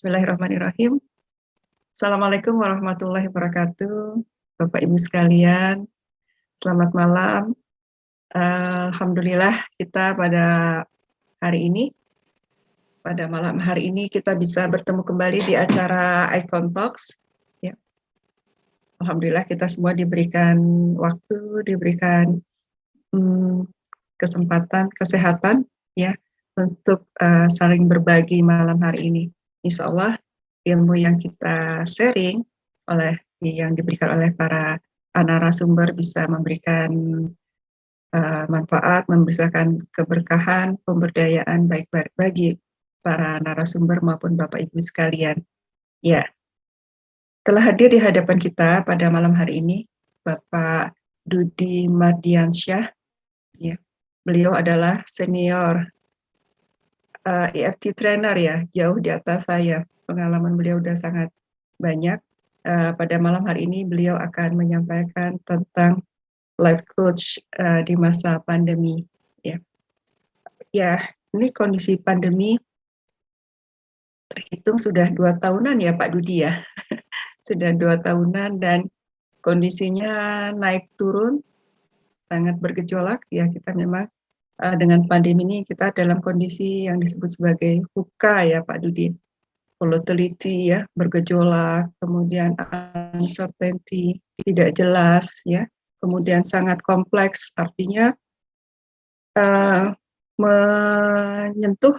Bismillahirrahmanirrahim. Assalamualaikum warahmatullahi wabarakatuh. Bapak Ibu sekalian, selamat malam. Alhamdulillah kita pada malam hari ini kita bisa bertemu kembali di acara Icon Talks. Ya. Alhamdulillah kita semua diberikan waktu, diberikan kesempatan, kesehatan ya untuk saling berbagi malam hari ini. Insya Allah ilmu yang kita sharing yang diberikan oleh para narasumber bisa memberikan manfaat, memberikan keberkahan, pemberdayaan baik bagi para narasumber maupun Bapak Ibu sekalian. Ya, telah hadir di hadapan kita pada malam hari ini Bapak Dudi Mardiansyah. Ya, beliau adalah senior EFT trainer ya, jauh di atas saya. Pengalaman beliau sudah sangat banyak. Pada malam hari ini beliau akan menyampaikan tentang life coach di masa pandemi. Ya, ini kondisi pandemi terhitung sudah 2 tahunan ya Pak Dudi ya. Sudah 2 tahunan dan kondisinya naik turun, sangat bergejolak ya. Kita memang dengan pandemi ini kita dalam kondisi yang disebut sebagai VUCA ya Pak Dudi. Volatility ya, bergejolak, kemudian uncertainty, tidak jelas ya, kemudian sangat kompleks, artinya menyentuh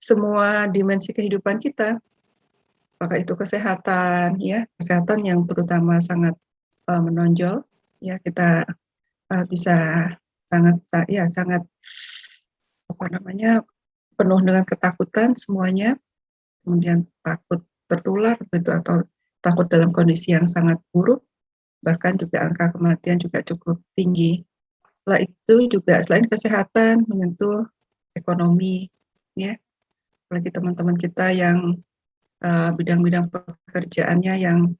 semua dimensi kehidupan kita, apakah itu kesehatan ya, kesehatan yang terutama sangat menonjol ya, kita bisa sangat penuh dengan ketakutan semuanya, kemudian takut tertular gitu atau takut dalam kondisi yang sangat buruk, bahkan juga angka kematian juga cukup tinggi. Setelah itu juga selain kesehatan menyentuh ekonomi ya, apalagi teman-teman kita yang bidang-bidang pekerjaannya yang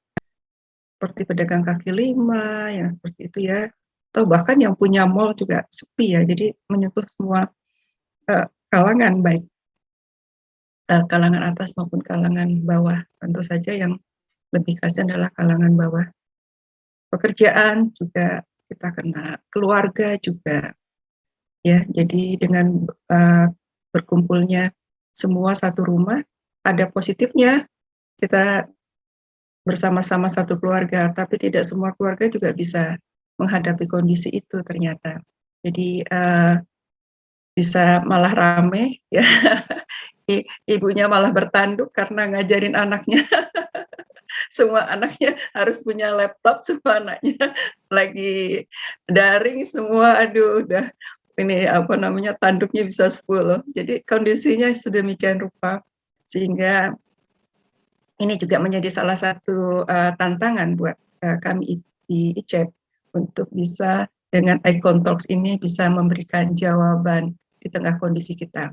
seperti pedagang kaki lima, yang seperti itu ya, atau bahkan yang punya mall juga sepi ya, jadi menyentuh semua kalangan, baik kalangan atas maupun kalangan bawah. Tentu saja yang lebih kasihan adalah kalangan bawah. Pekerjaan juga kita kena, keluarga juga ya. Jadi dengan berkumpulnya semua satu rumah, ada positifnya kita bersama-sama satu keluarga, tapi tidak semua keluarga juga bisa menghadapi kondisi itu ternyata. Jadi bisa malah rame ya. Ibunya malah bertanduk karena ngajarin anaknya. Semua anaknya harus punya laptop, semua anaknya lagi daring semua, aduh udah ini tanduknya bisa 10. Jadi kondisinya sedemikian rupa, sehingga ini juga menjadi salah satu tantangan buat kami di ICEP untuk bisa dengan Icon Talks ini bisa memberikan jawaban di tengah kondisi kita.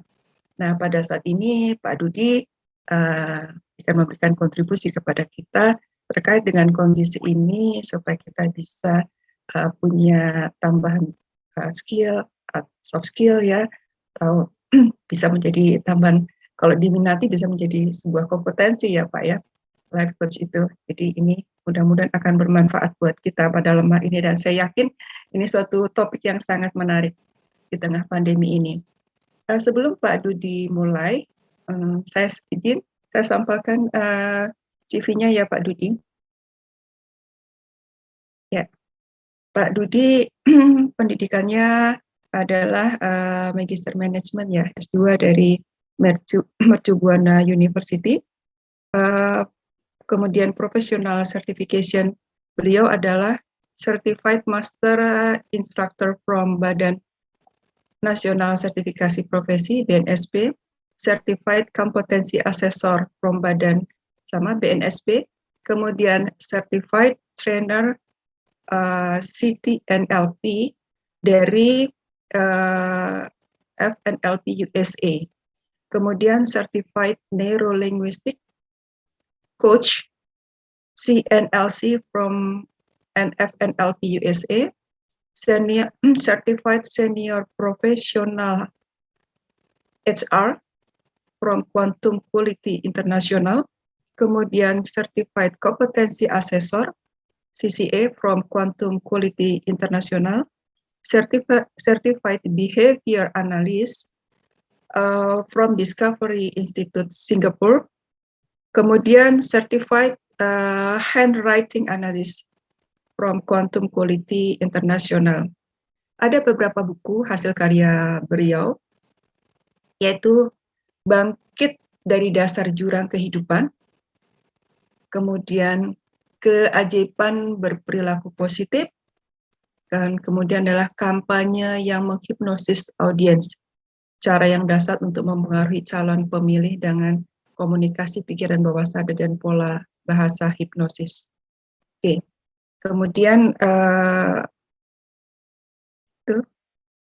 Nah, pada saat ini Pak Dudi akan memberikan kontribusi kepada kita terkait dengan kondisi ini supaya kita bisa punya tambahan skill, soft skill ya, atau bisa menjadi tambahan, kalau diminati bisa menjadi sebuah kompetensi ya Pak ya, life coach itu. Jadi ini mudah-mudahan akan bermanfaat buat kita pada lemah ini, dan saya yakin ini suatu topik yang sangat menarik di tengah pandemi ini. Sebelum Pak Dudi mulai, saya sampaikan CV-nya ya Pak Dudi. Ya, Pak Dudi pendidikannya adalah Magister Management ya, S2 dari Mercu Buana University. Kemudian Professional Certification beliau adalah Certified Master Instructor from Badan Nasional Sertifikasi Profesi BNSP, Certified Competency Assessor from Badan sama BNSP, kemudian Certified Trainer CTNLP dari FNLP USA, kemudian Certified Neuro-Linguistic Coach CNLC from FNLP USA, Certified Senior Professional HR from Quantum Quality International, kemudian Certified Competency Assessor, CCA from Quantum Quality International, Certified Behavior Analyst from Discovery Institute Singapore, kemudian Certified Handwriting Analyst from Quantum Quality International. Ada beberapa buku hasil karya beliau, yaitu Bangkit dari Dasar Jurang Kehidupan, kemudian Keajaiban Berperilaku Positif, dan kemudian adalah Kampanye yang Menghipnosis Audiens, cara yang dasar untuk mempengaruhi calon pemilih dengan komunikasi pikiran bawah sadar dan pola bahasa hipnosis. Oke, kemudian itu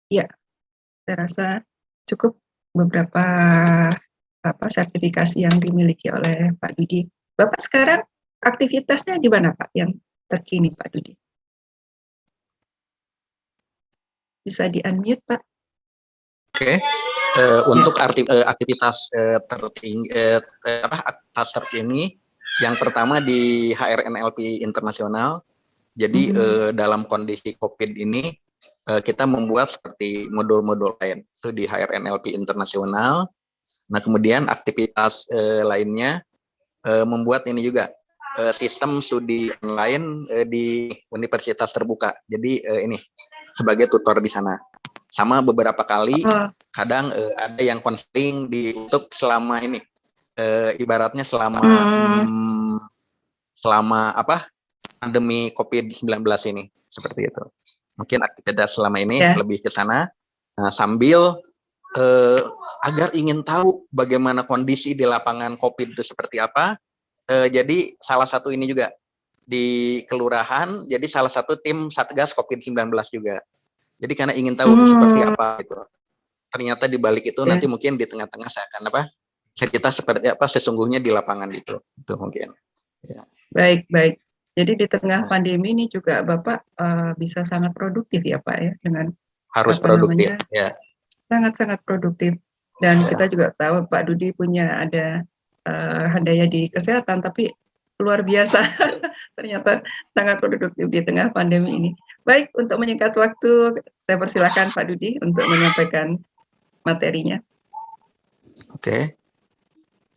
ya, saya rasa cukup beberapa sertifikasi yang dimiliki oleh Pak Dudi. Bapak sekarang aktivitasnya di mana, Pak, yang terkini, Pak Dudi? Bisa di-unmute, Pak. Oke. Untuk aktivitas terkini, yang pertama di HRNLP Internasional. Jadi dalam kondisi COVID ini kita membuat seperti modul-modul lain itu di HRNLP Internasional. Nah, kemudian aktivitas lainnya membuat ini juga sistem studi online di Universitas Terbuka. Jadi ini sebagai tutor di sana. Sama beberapa kali kadang ada yang konseling untuk selama ini ibaratnya selama pandemi COVID-19 ini, seperti itu. Mungkin aktivitas selama ini lebih ke sana, sambil agar ingin tahu bagaimana kondisi di lapangan COVID itu seperti apa. Jadi salah satu ini juga di kelurahan, jadi salah satu tim Satgas COVID-19 juga. Jadi karena ingin tahu seperti apa itu. Ternyata di balik itu nanti mungkin di tengah-tengah saya akan cerita seperti apa sesungguhnya di lapangan itu mungkin. Ya. Baik. Jadi di tengah pandemi ini juga Bapak bisa sangat produktif ya, Pak, ya, dengan harus produktif, ya. Sangat-sangat produktif. Dan kita juga tahu Pak Dudi punya ada handaya di kesehatan, tapi luar biasa. Ternyata sangat produktif di tengah pandemi ini. Baik, untuk menyingkat waktu, saya persilakan Pak Dudi untuk menyampaikan materinya. Oke.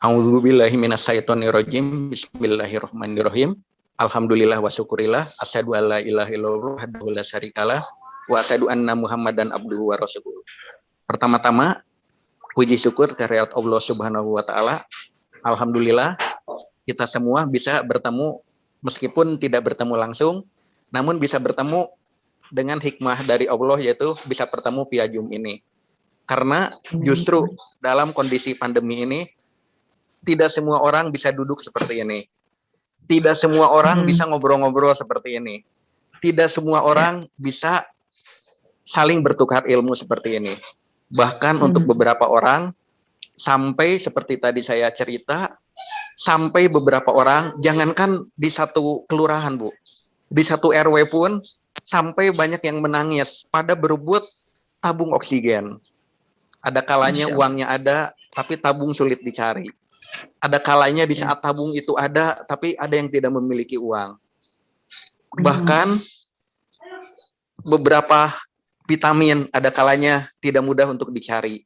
A'udzubillahi minasyaitonirrajim. Bismillahirrahmanirrahim. Alhamdulillah wa syukurillah. Asyhadu alla ilaha illallah wahdahu la syarikalah wa asyhadu anna Muhammadan abduhu wa rasuluh. Pertama-tama, puji syukur kehadirat Allah Subhanahu wa taala. Alhamdulillah kita semua bisa bertemu meskipun tidak bertemu langsung, namun bisa bertemu dengan hikmah dari Allah, yaitu bisa bertemu via Zoom ini. Karena justru dalam kondisi pandemi ini tidak semua orang bisa duduk seperti ini. Tidak semua orang bisa ngobrol-ngobrol seperti ini. Tidak semua orang bisa saling bertukar ilmu seperti ini. Bahkan untuk beberapa orang, sampai seperti tadi saya cerita, sampai beberapa orang, jangankan di satu kelurahan, Bu, di satu RW pun, sampai banyak yang menangis pada berebut tabung oksigen. Ada kalanya uangnya ada, tapi tabung sulit dicari. Ada kalanya di saat tabung itu ada, tapi ada yang tidak memiliki uang. Bahkan beberapa vitamin ada kalanya tidak mudah untuk dicari.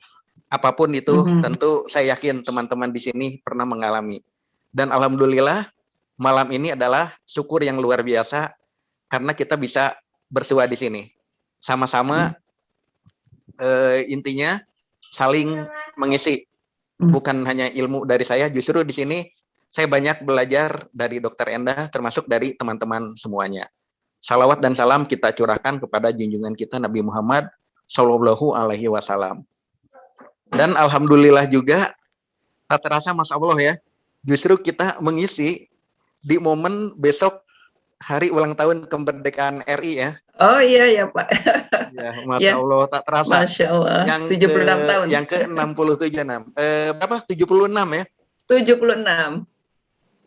Apapun itu, tentu saya yakin teman-teman di sini pernah mengalami. Dan alhamdulillah malam ini adalah syukur yang luar biasa karena kita bisa bersua di sini. Sama-sama intinya saling mengisi. Bukan hanya ilmu dari saya, justru di sini saya banyak belajar dari Dr. Endah, termasuk dari teman-teman semuanya. Salawat dan salam kita curahkan kepada junjungan kita Nabi Muhammad Sallallahu Alaihi Wasallam. Dan alhamdulillah juga tak terasa Mas Allah ya, justru kita mengisi di momen besok hari ulang tahun kemerdekaan RI ya. Oh iya Pak. Ya, Masya Allah tak terasa. Masya Allah. Yang 76 tahun. Yang ke 67 berapa? 76 ya? 76.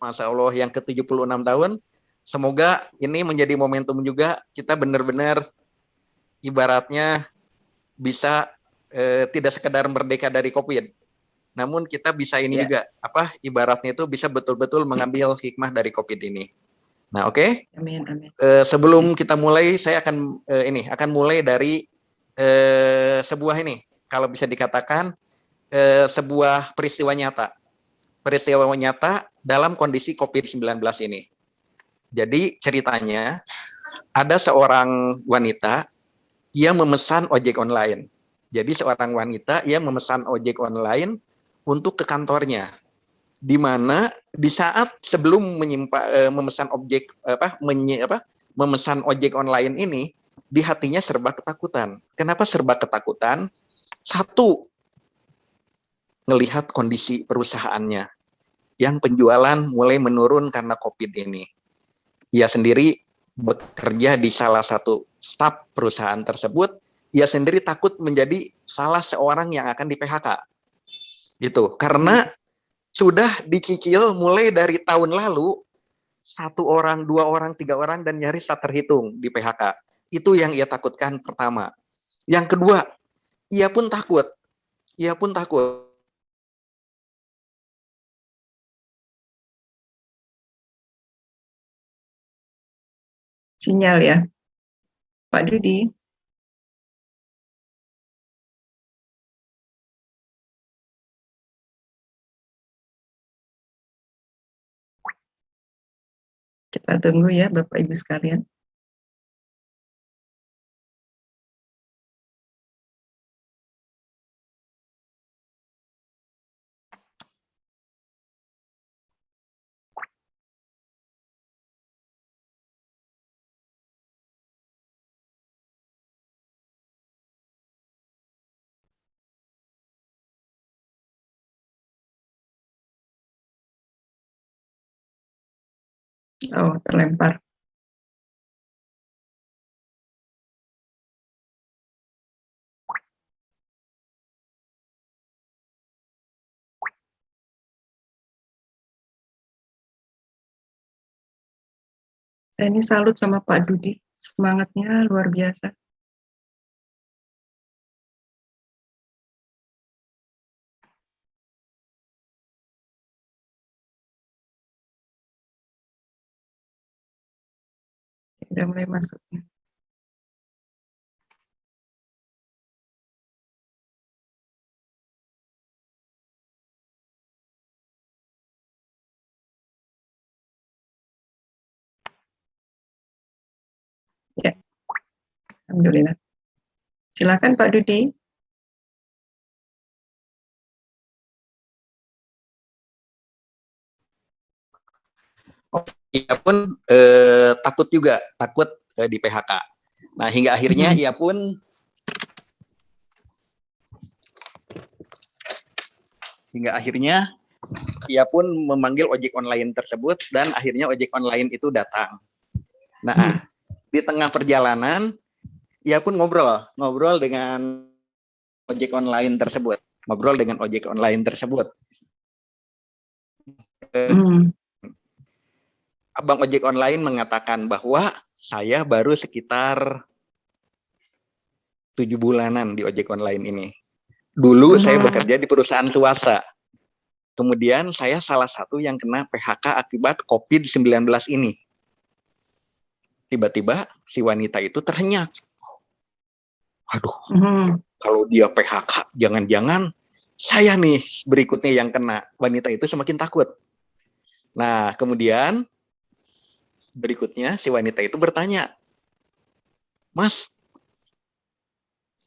Masya Allah yang ke 76 tahun. Semoga ini menjadi momentum juga kita benar-benar ibaratnya bisa tidak sekedar merdeka dari COVID, namun kita bisa ini Ya. juga ibaratnya itu bisa betul-betul mengambil hikmah dari COVID ini. Nah, oke. Amin, amin. Sebelum kita mulai, saya akan mulai dari sebuah ini, kalau bisa dikatakan sebuah peristiwa nyata dalam kondisi COVID-19 ini. Jadi ceritanya ada seorang wanita yang memesan ojek online. Jadi seorang wanita yang memesan ojek online untuk ke kantornya, di mana di saat sebelum memesan memesan ojek online ini, di hatinya serba ketakutan. Kenapa serba ketakutan? Satu, melihat kondisi perusahaannya yang penjualan mulai menurun karena COVID ini. Ia sendiri bekerja di salah satu staf perusahaan tersebut. Ia sendiri takut menjadi salah seorang yang akan di-PHK. Gitu. Karena sudah dicicil mulai dari tahun lalu, 1 orang, 2 orang, 3 orang, dan nyaris tak terhitung di PHK. Itu yang ia takutkan pertama. Yang kedua, ia pun takut. Sinyal ya, Pak Dudi. Kita tunggu ya, Bapak Ibu sekalian. Oh, terlempar. Saya ini salut sama Pak Dudi, semangatnya luar biasa. Udah mulai masuk. Ya, alhamdulillah. Silakan Pak Dudi. Ia pun takut di PHK. Nah, hingga akhirnya ia pun memanggil ojek online tersebut, dan akhirnya ojek online itu datang. Nah, di tengah perjalanan ia pun ngobrol dengan ojek online tersebut. Abang ojek online mengatakan bahwa saya baru sekitar 7 bulanan di ojek online ini. Dulu saya bekerja di perusahaan swasta. Kemudian saya salah satu yang kena PHK akibat COVID-19 ini. Tiba-tiba si wanita itu terhenyak. Aduh, kalau dia PHK, jangan-jangan saya nih berikutnya yang kena. Wanita itu semakin takut. Nah, kemudian berikutnya si wanita itu bertanya, Mas,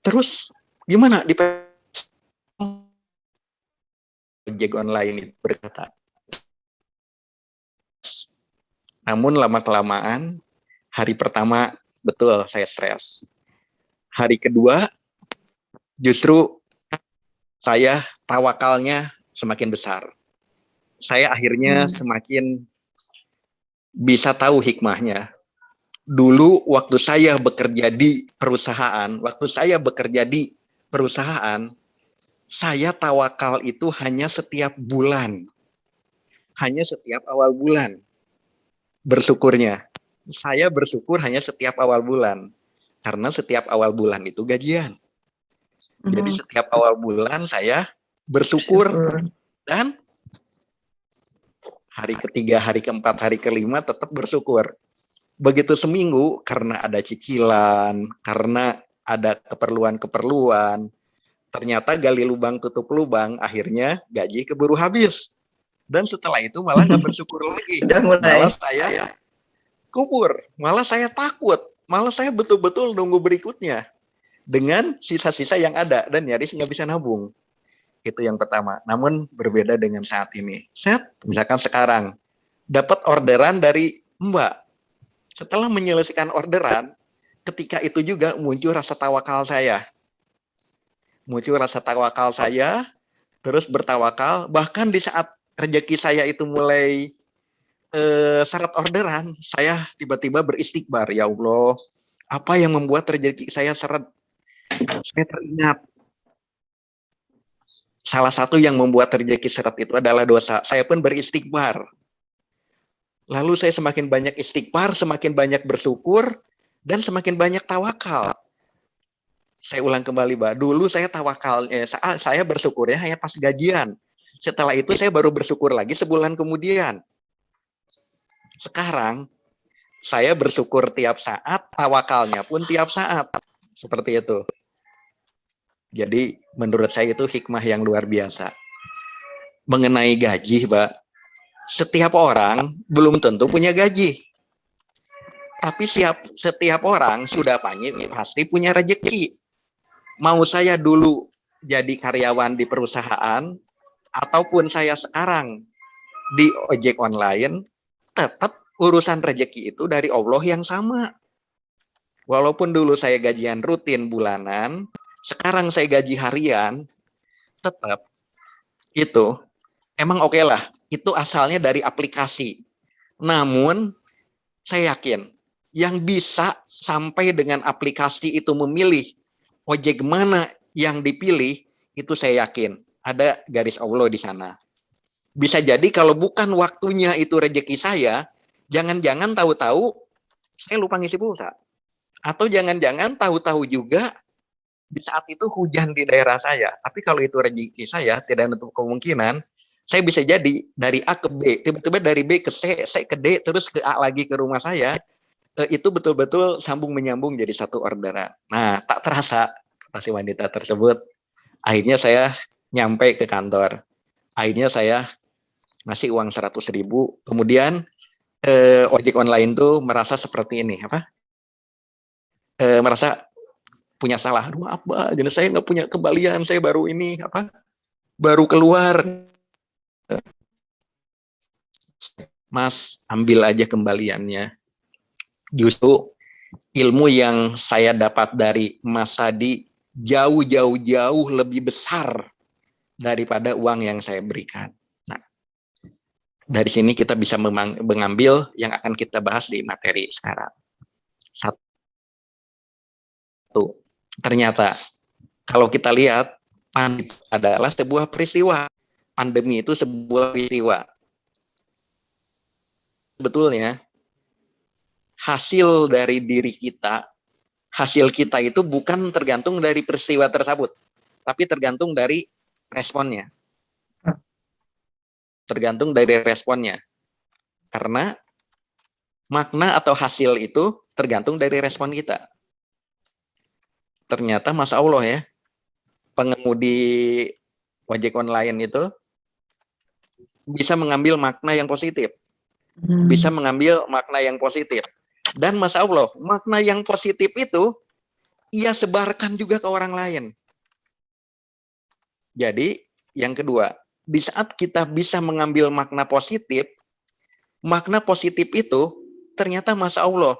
terus gimana di ojek online itu berkata. Namun lama-kelamaan, hari pertama betul saya stres. Hari kedua justru saya tawakalnya semakin besar. Saya akhirnya semakin bisa tahu hikmahnya. Dulu waktu saya bekerja di perusahaan, saya tawakal itu hanya setiap bulan. Hanya setiap awal bulan. Bersyukurnya. Saya bersyukur hanya setiap awal bulan. Karena setiap awal bulan itu gajian. Jadi setiap awal bulan saya bersyukur, Syukur. dan hari ketiga, hari keempat, hari kelima tetap bersyukur. Begitu seminggu, karena ada cicilan, karena ada keperluan-keperluan, ternyata gali lubang tutup lubang, akhirnya gaji keburu habis. Dan setelah itu malah nggak bersyukur lagi. Udah Malah mulai. saya kubur, malah saya takut, malah saya betul-betul nunggu berikutnya dengan sisa-sisa yang ada dan nyaris nggak bisa nabung. Itu yang pertama. Namun berbeda dengan saat ini. Misalkan sekarang dapat orderan dari Mbak. Setelah menyelesaikan orderan, ketika itu juga muncul rasa tawakal saya. Terus bertawakal, bahkan di saat rezeki saya itu mulai syarat orderan, saya tiba-tiba beristighbar, ya Allah, apa yang membuat rezeki saya syarat? Saya teringat salah satu yang membuat rezeki syarat itu adalah dosa. Saya pun beristighbar. Lalu saya semakin banyak istighfar, semakin banyak bersyukur, dan semakin banyak tawakal. Saya ulang kembali, Mbak. Dulu saya tawakal, saya bersyukurnya hanya pas gajian. Setelah itu saya baru bersyukur lagi sebulan kemudian. Sekarang saya bersyukur tiap saat, tawakalnya pun tiap saat. Seperti itu. Jadi menurut saya itu hikmah yang luar biasa. Mengenai gaji, Mbak, setiap orang belum tentu punya gaji. Tapi setiap orang sudah pasti punya rezeki. Mau saya dulu jadi karyawan di perusahaan, ataupun saya sekarang di ojek online, tetap urusan rezeki itu dari Allah yang sama. Walaupun dulu saya gajian rutin bulanan, sekarang saya gaji harian, tetap itu emang oke lah. Itu asalnya dari aplikasi. Namun, saya yakin yang bisa sampai dengan aplikasi itu memilih ojek mana yang dipilih, itu saya yakin ada garis Allah di sana. Bisa jadi kalau bukan waktunya itu rezeki saya, jangan-jangan tahu-tahu saya lupa ngisi pulsa. Atau jangan-jangan tahu-tahu juga di saat itu hujan di daerah saya. Tapi kalau itu rezeki saya, tidak menutup kemungkinan saya bisa jadi dari A ke B, tiba-tiba dari B ke C, C ke D, terus ke A lagi ke rumah saya. Itu betul-betul sambung menyambung jadi satu orderan. Nah, tak terasa kata si wanita tersebut. Akhirnya saya nyampe ke kantor. Akhirnya saya ngasih uang 100.000. Kemudian ojek online tuh merasa seperti ini, merasa punya salah. Aduh, apa? Jadi saya nggak punya kembalian. Saya baru ini baru keluar. Mas, ambil aja kembaliannya. Justru ilmu yang saya dapat dari Mas tadi jauh lebih besar daripada uang yang saya berikan. Nah, dari sini kita bisa mengambil yang akan kita bahas di materi sekarang. Satu, ternyata kalau kita lihat pandemi adalah sebuah peristiwa. Pandemi itu sebuah peristiwa. Sebetulnya hasil dari diri kita, hasil kita itu bukan tergantung dari peristiwa tersebut, tapi tergantung dari responnya. Tergantung dari responnya. Karena makna atau hasil itu tergantung dari respon kita. Ternyata Masya Allah ya, pengemudi ojek online itu bisa mengambil makna yang positif. Bisa mengambil makna yang positif. Dan Masya Allah, makna yang positif itu ia sebarkan juga ke orang lain. Jadi, yang kedua, di saat kita bisa mengambil makna positif itu ternyata Masya Allah.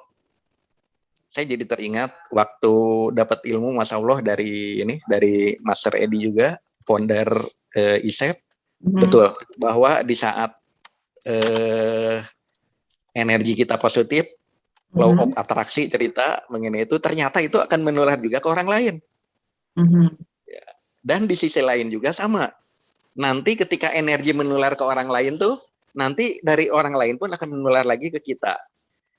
Saya jadi teringat waktu dapat ilmu Masya Allah dari Master Edi juga, founder ISEP. Betul, bahwa di saat energi kita positif, law of atraksi cerita mengenai itu, ternyata itu akan menular juga ke orang lain. Ya. Dan di sisi lain juga sama. Nanti ketika energi menular ke orang lain tuh, nanti dari orang lain pun akan menular lagi ke kita.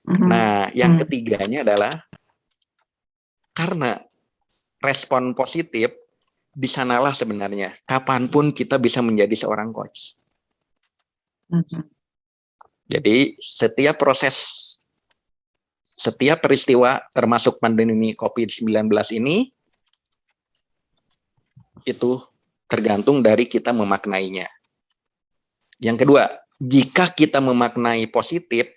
Nah, yang ketiganya adalah karena respon positif, di sanalah sebenarnya kapanpun kita bisa menjadi seorang coach. Jadi setiap proses, setiap peristiwa termasuk pandemi COVID-19 ini itu tergantung dari kita memaknainya. Yang kedua, jika kita memaknai positif,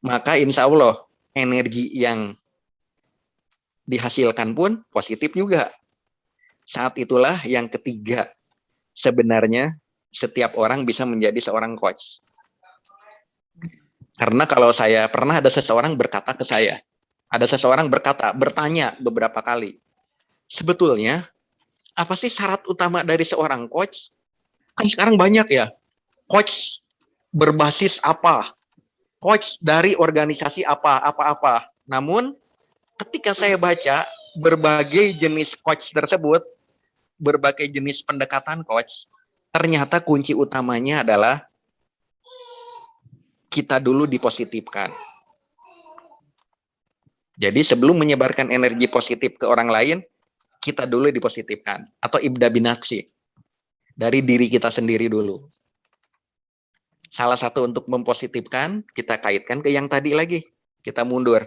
maka insya Allah energi yang dihasilkan pun positif juga. Saat itulah yang ketiga, sebenarnya setiap orang bisa menjadi seorang coach. Karena kalau saya pernah ada seseorang berkata ke saya, bertanya beberapa kali, sebetulnya apa sih syarat utama dari seorang coach? Kan sekarang banyak ya, coach berbasis apa, coach dari organisasi apa-apa. Namun ketika saya baca berbagai jenis coach tersebut, berbagai jenis pendekatan coach, ternyata kunci utamanya adalah kita dulu dipositifkan. Jadi sebelum menyebarkan energi positif ke orang lain, kita dulu dipositifkan. Atau ibda binaksi. Dari diri kita sendiri dulu. Salah satu untuk mempositifkan, kita kaitkan ke yang tadi lagi. Kita mundur.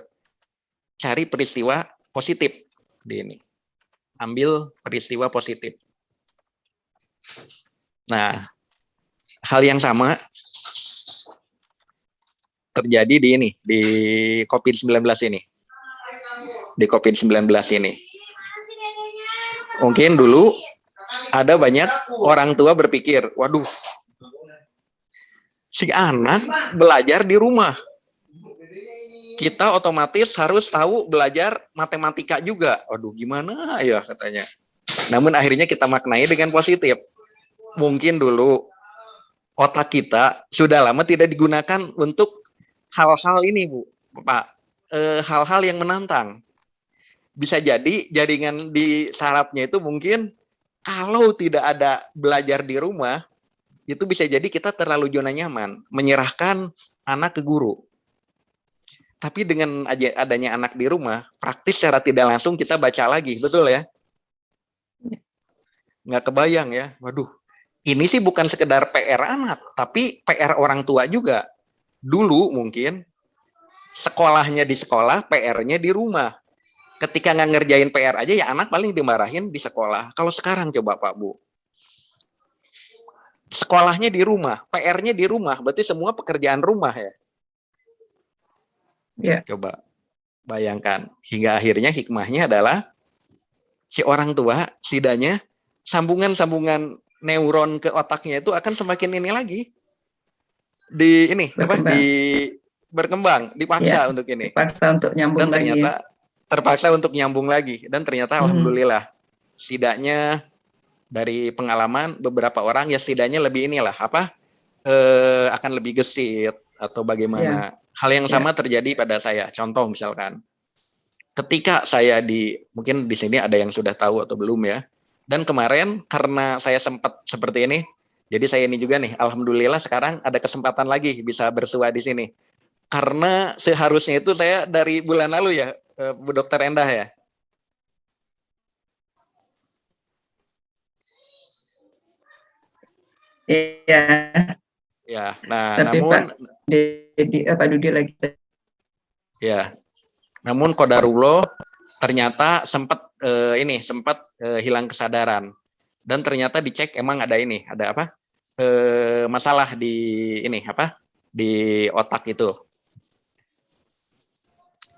Cari peristiwa positif. Di ini. Ambil peristiwa positif. Nah, hal yang sama terjadi di ini, di COVID-19 ini. Di COVID-19 ini. Mungkin dulu ada banyak orang tua berpikir, waduh, si anak belajar di rumah. Kita otomatis harus tahu belajar matematika juga. Waduh, gimana ya katanya. Namun akhirnya kita maknai dengan positif. Mungkin dulu otak kita sudah lama tidak digunakan untuk hal-hal ini, Bu, Pak. Hal-hal yang menantang. Bisa jadi jaringan di sarafnya itu mungkin kalau tidak ada belajar di rumah, itu bisa jadi kita terlalu zona nyaman, menyerahkan anak ke guru. Tapi dengan adanya anak di rumah, praktis secara tidak langsung kita baca lagi, betul ya? Nggak kebayang ya, waduh, ini sih bukan sekedar PR anak, tapi PR orang tua juga. Dulu mungkin sekolahnya di sekolah, PR-nya di rumah. Ketika nggak ngerjain PR aja, ya anak paling dimarahin di sekolah. Kalau sekarang coba Pak Bu, sekolahnya di rumah, PR-nya di rumah, berarti semua pekerjaan rumah ya. Ya. Coba bayangkan, hingga akhirnya hikmahnya adalah si orang tua setidaknya sambungan-sambungan neuron ke otaknya itu akan semakin ini lagi di ini berkembang, dipaksa untuk ini. Dipaksa untuk nyambung dan ternyata lagi. Terpaksa untuk nyambung lagi dan ternyata alhamdulillah setidaknya dari pengalaman beberapa orang ya setidaknya lebih inilah akan lebih gesit atau bagaimana. Hal yang sama terjadi pada saya. Contoh misalkan ketika saya mungkin di sini ada yang sudah tahu atau belum ya. Dan kemarin karena saya sempat seperti ini, jadi saya ini juga nih, alhamdulillah sekarang ada kesempatan lagi bisa bersua di sini. Karena seharusnya itu saya dari bulan lalu ya, Bu Dokter Endah ya. Iya. Ya, nah tapi namun Pak Dudi lagi. Ya, namun qadarullah ternyata sempat hilang kesadaran dan ternyata dicek emang ada masalah di di otak itu.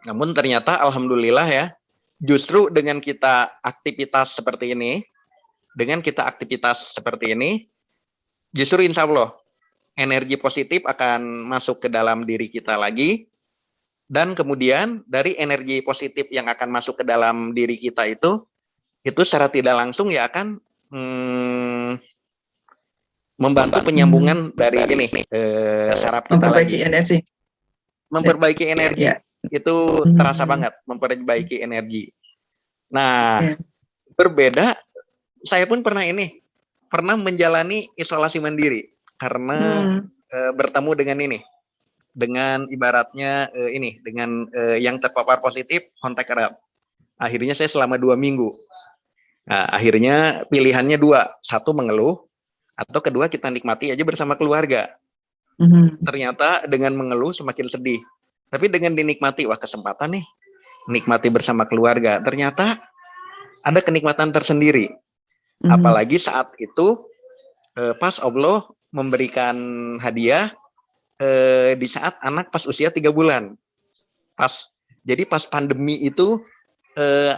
Namun ternyata alhamdulillah ya, justru dengan kita aktivitas seperti ini, justru insya Allah energi positif akan masuk ke dalam diri kita lagi, dan kemudian dari energi positif yang akan masuk ke dalam diri kita itu secara tidak langsung ya akan membantu penyambungan dari saraf kita lagi. Memperbaiki energi. Itu terasa banget, memperbaiki energi. Nah, berbeda, saya pun pernah menjalani isolasi mandiri karena bertemu dengan ibaratnya dengan yang terpapar positif kontak erat. Akhirnya saya selama 2 minggu. Nah, akhirnya pilihannya dua, satu mengeluh, atau kedua kita nikmati aja bersama keluarga. Ternyata dengan mengeluh semakin sedih. Tapi dengan dinikmati, wah kesempatan nih, nikmati bersama keluarga. Ternyata ada kenikmatan tersendiri. Apalagi saat itu pas Allah memberikan hadiah di saat anak pas usia 3 bulan. Jadi pas pandemi itu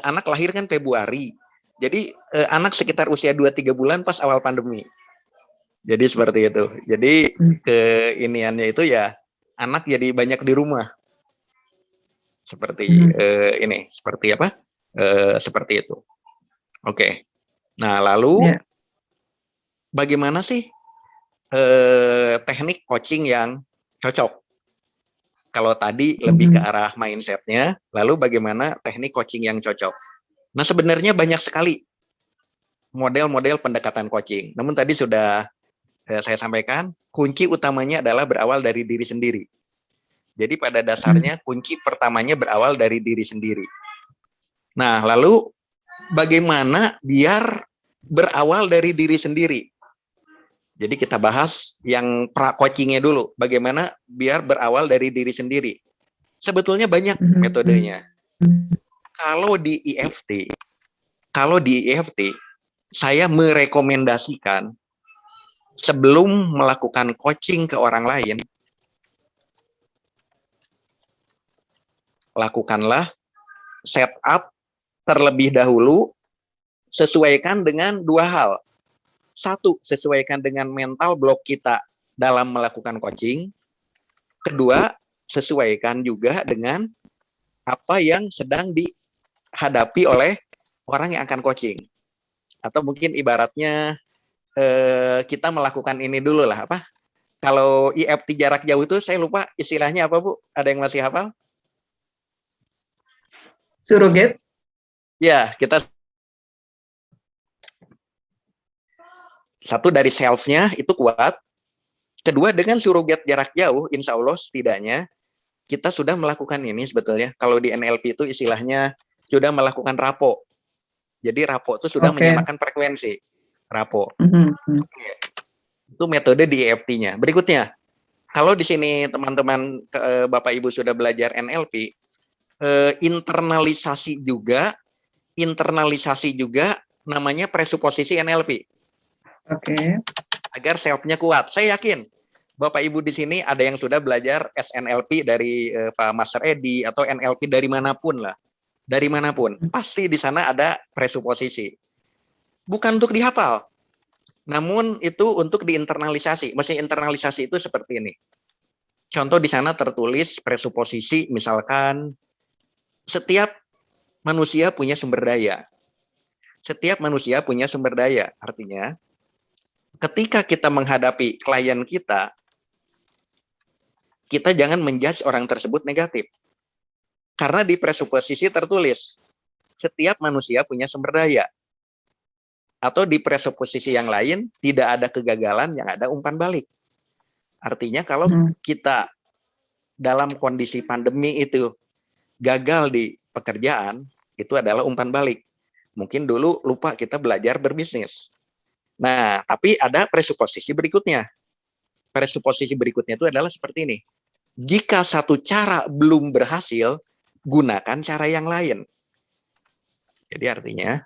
anak lahir kan Februari. Jadi anak sekitar usia 2-3 bulan pas awal pandemi. Jadi seperti itu. Jadi keiniannya itu ya anak jadi banyak di rumah. Seperti ini, seperti apa? Seperti itu. Oke. Nah, lalu bagaimana sih teknik coaching yang cocok? Kalau tadi lebih ke arah mindsetnya, lalu bagaimana teknik coaching yang cocok? Nah, sebenarnya banyak sekali model-model pendekatan coaching. Namun tadi sudah saya sampaikan, kunci utamanya adalah berawal dari diri sendiri. Jadi pada dasarnya kunci pertamanya berawal dari diri sendiri. Nah, lalu bagaimana biar berawal dari diri sendiri? Jadi kita bahas yang pra-coachingnya dulu. Bagaimana biar berawal dari diri sendiri? Sebetulnya banyak metodenya. Kalau di EFT, saya merekomendasikan sebelum melakukan coaching ke orang lain, lakukanlah setup terlebih dahulu, sesuaikan dengan dua hal. Satu, sesuaikan dengan mental block kita dalam melakukan coaching. Kedua, sesuaikan juga dengan apa yang sedang dihadapi oleh orang yang akan coaching. Atau mungkin ibaratnya kita melakukan ini dulu lah, apa? Kalau EFT jarak jauh itu saya lupa istilahnya apa, Bu? Ada yang masih hafal? Surrogate? Ya, kita satu dari self-nya itu kuat. Kedua, dengan surrogate jarak jauh, insya Allah setidaknya kita sudah melakukan ini sebetulnya. Kalau di NLP itu istilahnya sudah melakukan rapo. Jadi rapo itu sudah menyamakan frekuensi. Rapo. Itu metode di EFT-nya. Berikutnya, kalau di sini teman-teman Bapak Ibu sudah belajar NLP, internalisasi juga namanya presuposisi NLP. Agar self-nya kuat. Saya yakin Bapak Ibu di sini ada yang sudah belajar SNLP dari Pak Master Edi atau NLP dari manapun lah. Dari manapun. Pasti di sana ada presuposisi. Bukan untuk dihafal. Namun itu untuk diinternalisasi. Maksudnya internalisasi itu seperti ini. Contoh di sana tertulis presuposisi, misalkan setiap manusia punya sumber daya. Setiap manusia punya sumber daya. Artinya, ketika kita menghadapi klien kita jangan menjudge orang tersebut negatif. Karena di presuposisi tertulis, setiap manusia punya sumber daya. Atau di presuposisi yang lain, tidak ada kegagalan, yang ada umpan balik. Artinya kalau kita dalam kondisi pandemi itu gagal di pekerjaan, itu adalah umpan balik. Mungkin dulu lupa kita belajar berbisnis. Nah, tapi ada presuposisi berikutnya. Presuposisi berikutnya itu adalah seperti ini. Jika satu cara belum berhasil, gunakan cara yang lain. Jadi artinya,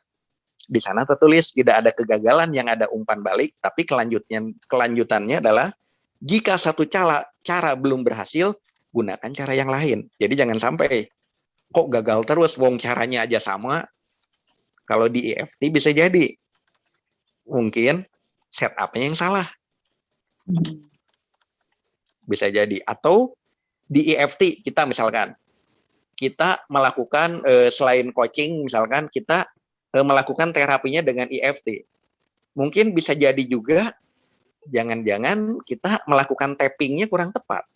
di sana tertulis tidak ada kegagalan, yang ada umpan balik, tapi kelanjutannya adalah jika satu cara belum berhasil, gunakan cara yang lain. Jadi jangan sampai kok gagal terus, wong caranya aja sama. Kalau di EFT bisa jadi mungkin setup-nya yang salah. Bisa jadi. Atau di EFT kita misalkan kita melakukan selain coaching, misalkan kita melakukan terapinya dengan EFT. Mungkin bisa jadi juga jangan-jangan kita melakukan tappingnya kurang tepat.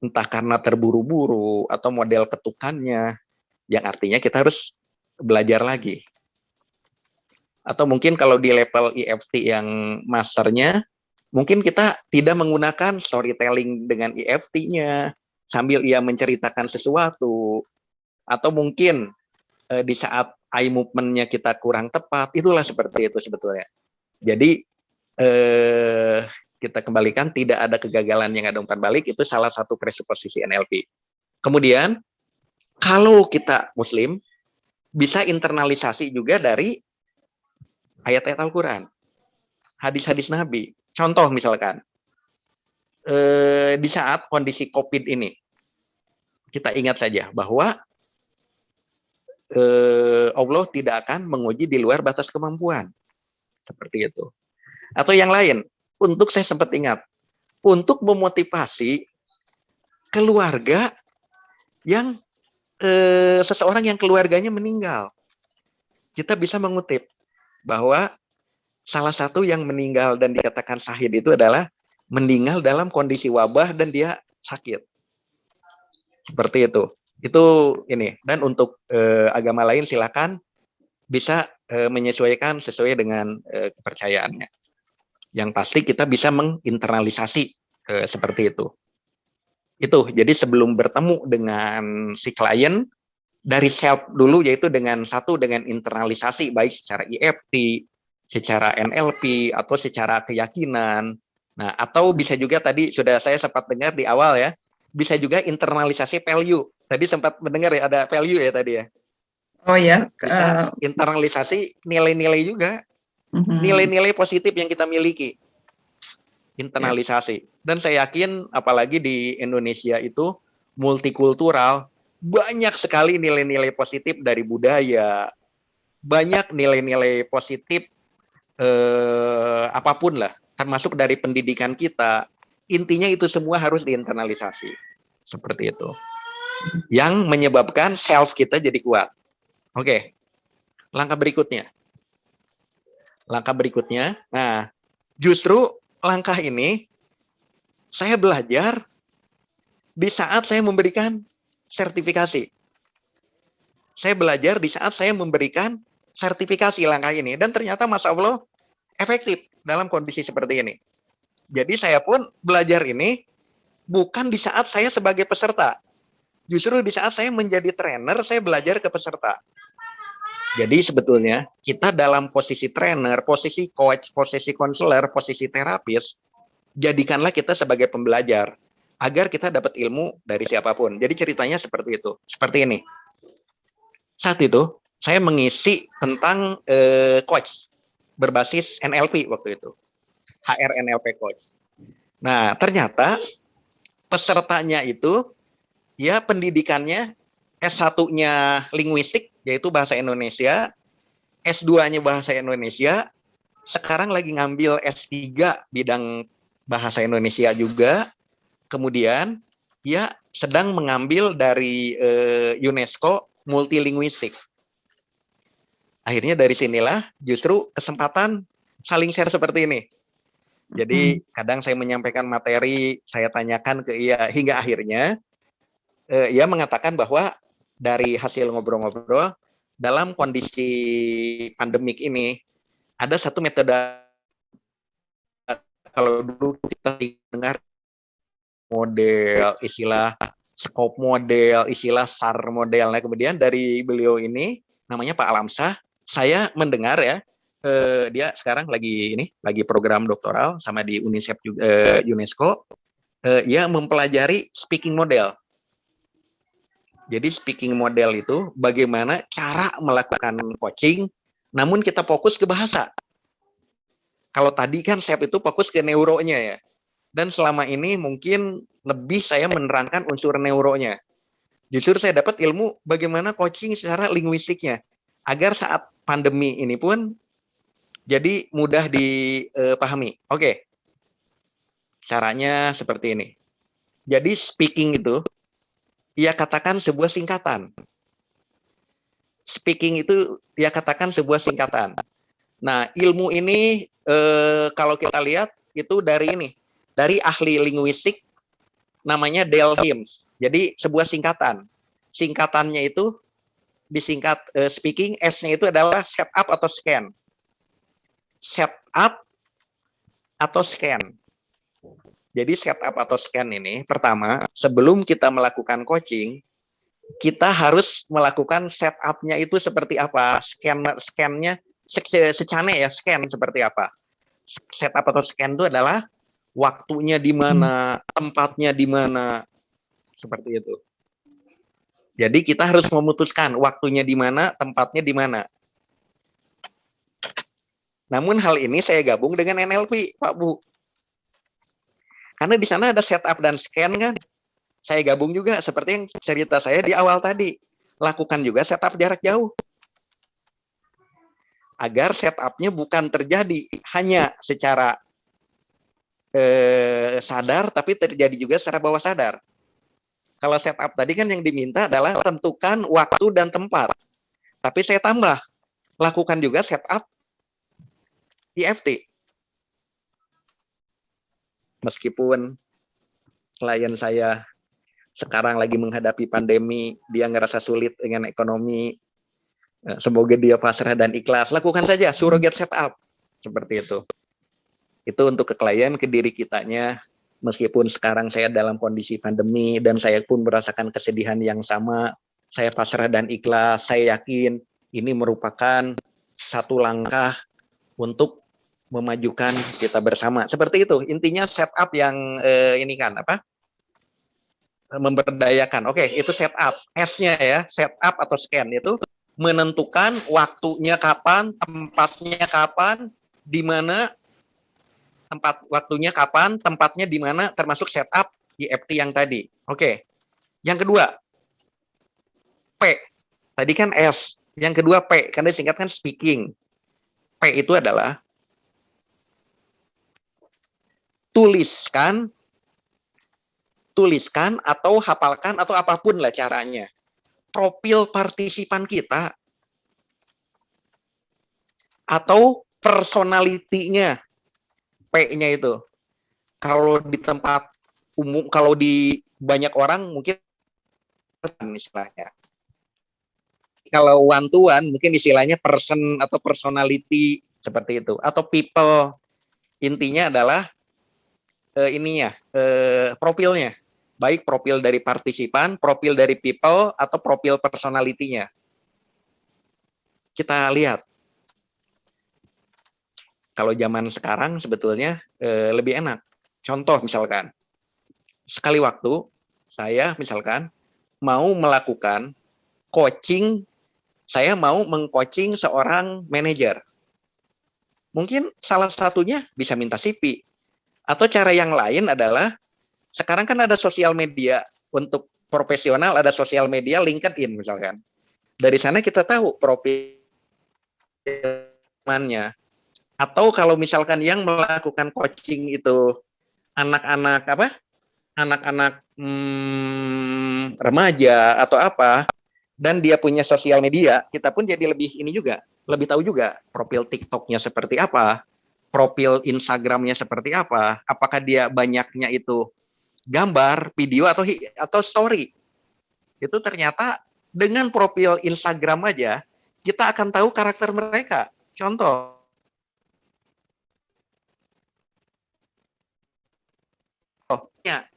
Entah karena terburu-buru atau model ketukannya, yang artinya kita harus belajar lagi. Atau mungkin kalau di level EFT yang masternya, mungkin kita tidak menggunakan storytelling dengan EFT-nya, sambil ia menceritakan sesuatu. Atau mungkin di saat eye movement-nya kita kurang tepat, itulah seperti itu sebetulnya. Jadi kita kembalikan, tidak ada kegagalan yang ada umpan balik, itu salah satu presuposisi NLP. Kemudian kalau kita Muslim bisa internalisasi juga dari ayat-ayat Al-Quran, hadis-hadis Nabi. Contoh misalkan, di saat kondisi COVID ini, kita ingat saja bahwa Allah tidak akan menguji di luar batas kemampuan. Seperti itu. Atau yang lain, untuk saya sempat ingat, untuk memotivasi keluarga yang seseorang yang keluarganya meninggal. Kita bisa mengutip bahwa salah satu yang meninggal dan dikatakan syahid itu adalah meninggal dalam kondisi wabah dan dia sakit. Seperti itu. Itu ini. Dan untuk agama lain silakan bisa menyesuaikan sesuai dengan kepercayaannya. Yang pasti kita bisa menginternalisasi seperti itu. Itu. Jadi sebelum bertemu dengan si klien, dari self dulu, yaitu dengan internalisasi, baik secara EFT, secara NLP, atau secara keyakinan. Nah, atau bisa juga tadi sudah saya sempat dengar di awal ya, bisa juga internalisasi value. Tadi sempat mendengar ya, ada value ya tadi ya. Oh ya. Bisa internalisasi nilai-nilai juga. Nilai-nilai positif yang kita miliki. Internalisasi. Dan saya yakin apalagi di Indonesia itu multikultural, banyak sekali nilai-nilai positif dari budaya, banyak nilai-nilai positif apapun lah, termasuk dari pendidikan kita. Intinya itu semua harus diinternalisasi. Seperti itu. Yang menyebabkan self kita jadi kuat. Oke. Langkah berikutnya. Nah, justru langkah ini saya belajar di saat saya memberikan sertifikasi. Saya belajar di saat saya memberikan sertifikasi langkah ini. Dan ternyata Masya Allah efektif dalam kondisi seperti ini. Jadi saya pun belajar ini bukan di saat saya sebagai peserta. Justru di saat saya menjadi trainer, saya belajar ke peserta. Jadi sebetulnya kita dalam posisi trainer, posisi coach, posisi konselor, posisi terapis, jadikanlah kita sebagai pembelajar agar kita dapat ilmu dari siapapun. Jadi ceritanya seperti itu, seperti ini. Saat itu saya mengisi tentang coach berbasis NLP waktu itu, HR NLP coach. Nah ternyata pesertanya itu ya pendidikannya S1-nya linguistik, yaitu bahasa Indonesia, S2-nya bahasa Indonesia, sekarang lagi ngambil S3 bidang bahasa Indonesia juga, kemudian ya sedang mengambil dari UNESCO multilinguistik. Akhirnya dari sinilah justru kesempatan saling share seperti ini. Jadi kadang saya menyampaikan materi, saya tanyakan ke ia, hingga akhirnya ia mengatakan bahwa dari hasil ngobrol-ngobrol, dalam kondisi pandemik ini, ada satu metode, kalau dulu kita dengar model, istilah scope model, istilah SAR model. Nah, kemudian dari beliau ini, namanya Pak Alamsyah, saya mendengar ya, dia sekarang lagi program doktoral sama di UNICEF juga, UNESCO, ia mempelajari speaking model. Jadi speaking model itu bagaimana cara melakukan coaching, namun kita fokus ke bahasa. Kalau tadi kan Chef itu fokus ke neuronya ya. Dan selama ini mungkin lebih saya menerangkan unsur neuronya. Justru saya dapat ilmu bagaimana coaching secara linguistiknya. Agar saat pandemi ini pun jadi mudah dipahami. Oke. Caranya seperti ini. Jadi speaking itu ia katakan sebuah singkatan. Speaking itu ia katakan sebuah singkatan. Nah, ilmu ini kalau kita lihat itu dari ahli linguistik namanya Dale Himes. Jadi sebuah singkatan. Singkatannya itu disingkat speaking, S-nya itu adalah set up atau scan. Set up atau scan. Jadi setup atau scan ini, pertama, sebelum kita melakukan coaching, kita harus melakukan setup-nya itu seperti apa, scan-nya secane ya, scan seperti apa. Setup atau scan itu adalah waktunya di mana, tempatnya di mana, seperti itu. Jadi kita harus memutuskan waktunya di mana, tempatnya di mana. Namun hal ini saya gabung dengan NLP, Pak Bu. Karena di sana ada setup dan scan kan. Saya gabung juga seperti yang cerita saya di awal tadi. Lakukan juga setup jarak jauh. Agar setupnya bukan terjadi hanya secara sadar, tapi terjadi juga secara bawah sadar. Kalau setup tadi kan yang diminta adalah tentukan waktu dan tempat. Tapi saya tambah, lakukan juga setup EFT. Meskipun klien saya sekarang lagi menghadapi pandemi, dia ngerasa sulit dengan ekonomi, semoga dia pasrah dan ikhlas. Lakukan saja surrogate setup. Seperti itu. Itu untuk ke klien, ke diri kitanya. Meskipun sekarang saya dalam kondisi pandemi dan saya pun merasakan kesedihan yang sama, saya pasrah dan ikhlas. Saya yakin ini merupakan satu langkah untuk memajukan kita bersama. Seperti itu. Intinya setup yang ini kan apa? Memberdayakan. Oke, itu setup. S-nya ya, setup atau scan itu menentukan waktunya kapan, tempatnya kapan, di mana waktunya kapan, tempatnya di mana, termasuk setup EFT yang tadi. Oke. Yang kedua, P. Tadi kan S. Yang kedua P, karena disingkatkan speaking. P itu adalah tuliskan atau hafalkan atau apapun lah caranya. Profil partisipan kita atau personality-nya. P-nya itu. Kalau di tempat umum, kalau di banyak orang mungkin istilahnya. Kalau one to one mungkin istilahnya person atau personality seperti itu. Atau people. Intinya adalah profilnya. Baik profil dari partisipan, profil dari people, atau profil personality-nya. Kita lihat. Kalau zaman sekarang sebetulnya lebih enak. Contoh misalkan, sekali waktu saya misalkan mau melakukan coaching, saya mau meng-coaching seorang manajer. Mungkin salah satunya bisa minta CV. Atau cara yang lain adalah, sekarang kan ada sosial media untuk profesional, ada sosial media LinkedIn misalkan. Dari sana kita tahu profilnya. Atau kalau misalkan yang melakukan coaching itu anak-anak remaja atau apa, dan dia punya sosial media, kita pun jadi lebih tahu juga profil TikTok-nya seperti apa, profil Instagram-nya seperti apa, apakah dia banyaknya itu gambar, video atau story. Itu ternyata dengan profil Instagram aja kita akan tahu karakter mereka. Contoh,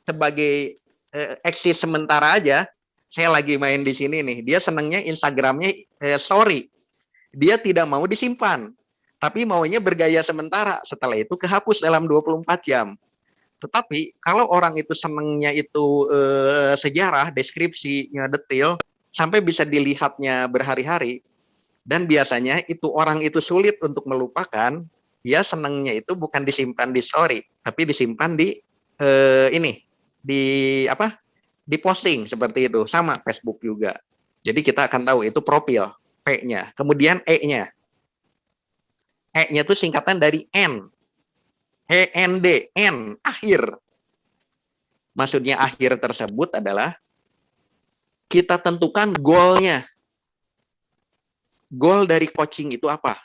sebagai eksis sementara aja, saya lagi main di sini nih, dia senangnya Instagramnya story, dia tidak mau disimpan, tapi maunya bergaya sementara, setelah itu kehapus dalam 24 jam. Tetapi kalau orang itu senangnya itu sejarah, deskripsinya detail, sampai bisa dilihatnya berhari-hari, dan biasanya itu orang itu sulit untuk melupakan, dia senangnya itu bukan disimpan di story, tapi disimpan di di posting seperti itu. Sama Facebook juga. Jadi kita akan tahu itu profil P-nya. Kemudian E-nya. E-nya itu singkatan dari N. END, N, akhir. Maksudnya akhir tersebut adalah kita tentukan goal-nya. Goal dari coaching itu apa?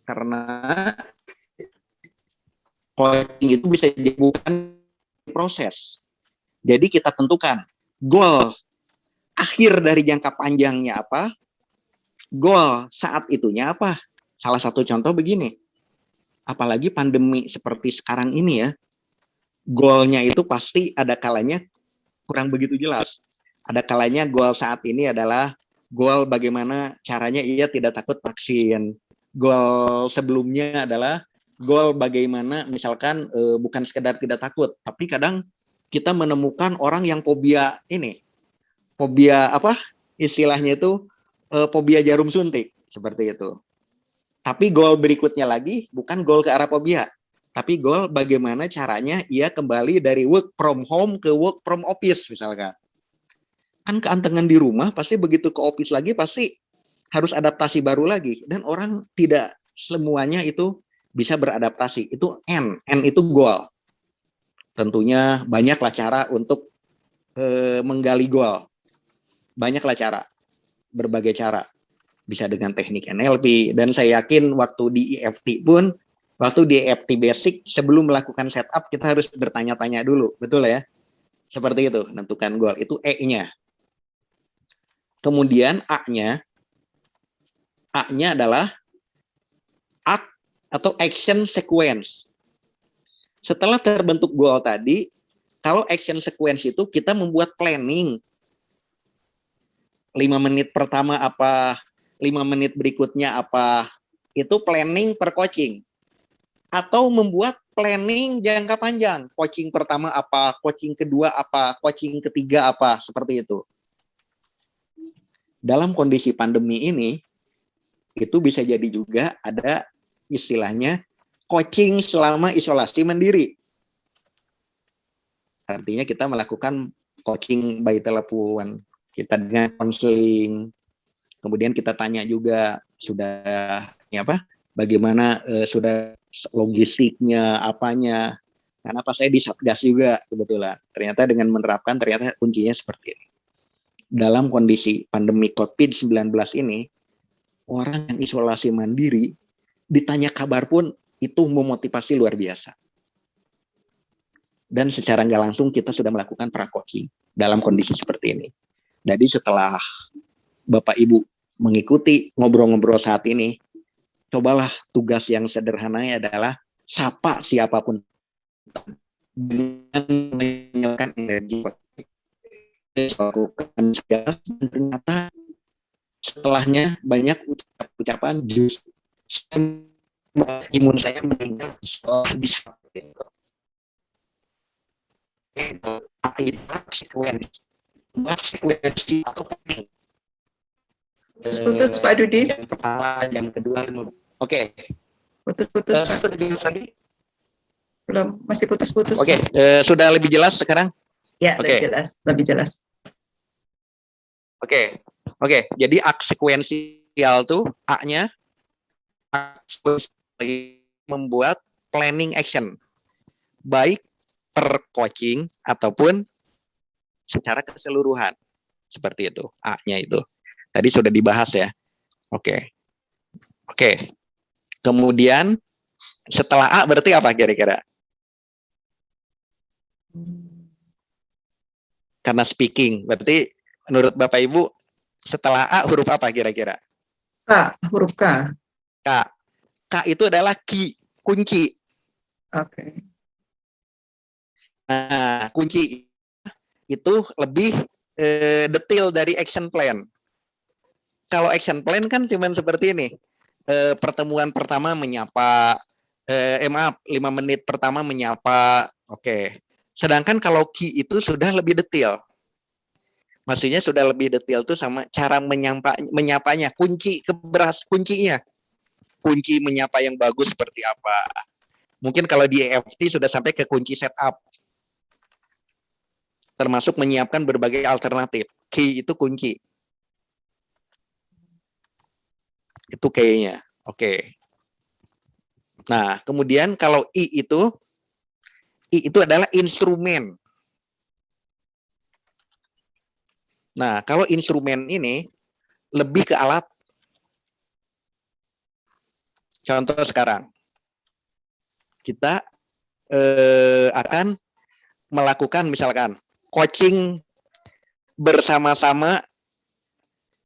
Karena coaching itu bisa dibuat proses. Jadi kita tentukan goal akhir dari jangka panjangnya apa, goal saat itunya apa. Salah satu contoh begini, apalagi pandemi seperti sekarang ini ya, goalnya itu pasti ada kalanya kurang begitu jelas. Ada kalanya goal saat ini adalah goal bagaimana caranya ia tidak takut vaksin. Goal sebelumnya adalah goal bagaimana misalkan bukan sekedar tidak takut, tapi kadang kita menemukan orang yang fobia ini. Fobia apa? Istilahnya itu fobia jarum suntik, seperti itu. Tapi goal berikutnya lagi bukan goal ke arah fobia, tapi goal bagaimana caranya ia kembali dari work from home ke work from office misalkan. Kan keantengan di rumah, pasti begitu ke office lagi pasti harus adaptasi baru lagi. Dan orang tidak semuanya itu bisa beradaptasi. Itu N itu goal. Tentunya banyaklah cara untuk menggali goal. Banyaklah cara, berbagai cara. Bisa dengan teknik NLP, dan saya yakin waktu di EFT pun, waktu di EFT basic sebelum melakukan setup kita harus bertanya-tanya dulu, betul ya? Seperti itu, tentukan goal, itu E-nya. Kemudian A-nya adalah act atau action sequence. Setelah terbentuk goal tadi, kalau action sequence itu kita membuat planning. 5 menit pertama apa, 5 menit berikutnya apa, itu planning per coaching. Atau membuat planning jangka panjang. Coaching pertama apa, coaching kedua apa, coaching ketiga apa, seperti itu. Dalam kondisi pandemi ini, itu bisa jadi juga ada istilahnya coaching selama isolasi mandiri. Artinya kita melakukan coaching by telepon, kita dengan konseling. Kemudian kita tanya juga sudah bagaimana sudah logistiknya, apanya. Karena saya di Satgas juga kebetulan. Ternyata dengan menerapkan ternyata kuncinya seperti ini. Dalam kondisi pandemi COVID-19 ini, orang yang isolasi mandiri ditanya kabar pun itu memotivasi luar biasa. Dan secara nggak langsung kita sudah melakukan pra-coaching dalam kondisi seperti ini. Jadi setelah Bapak Ibu mengikuti ngobrol-ngobrol saat ini, cobalah tugas yang sederhananya adalah sapa siapapun dengan menyalakan energi lakukan segala, dan ternyata setelahnya banyak ucapan justru imun saya meningkat setelah disapin. Sekuensi atau Putus Pak Dudi. Yang pertama, yang kedua, oke. Putus-putus Pak. Sudah jelas tadi? Belum, masih putus-putus. Oke, sudah lebih jelas sekarang? Ya, lebih jelas. Oke. Jadi sekuensial tuh A-nya membuat planning action, baik per coaching ataupun secara keseluruhan. Seperti itu, A-nya itu. Tadi sudah dibahas ya. Oke. Kemudian setelah A berarti apa kira-kira? Karena speaking, berarti menurut Bapak Ibu setelah A huruf apa kira-kira? K, huruf K. K itu adalah key, kunci. Oke. Nah, kunci itu lebih detail dari action plan. Kalau action plan kan cuma seperti ini. Pertemuan pertama menyapa, 5 menit pertama menyapa. Oke. Sedangkan kalau key itu sudah lebih detail. Maksudnya sudah lebih detail tuh sama cara menyapanya, kuncinya. Kunci menyapa yang bagus seperti apa. Mungkin kalau di EFT sudah sampai ke kunci setup. Termasuk menyiapkan berbagai alternatif. Key itu kunci. Itu kayaknya. Oke. Nah, kemudian kalau I itu adalah instrumen. Nah, kalau instrumen ini lebih ke alat. Contoh sekarang, kita akan melakukan misalkan coaching bersama-sama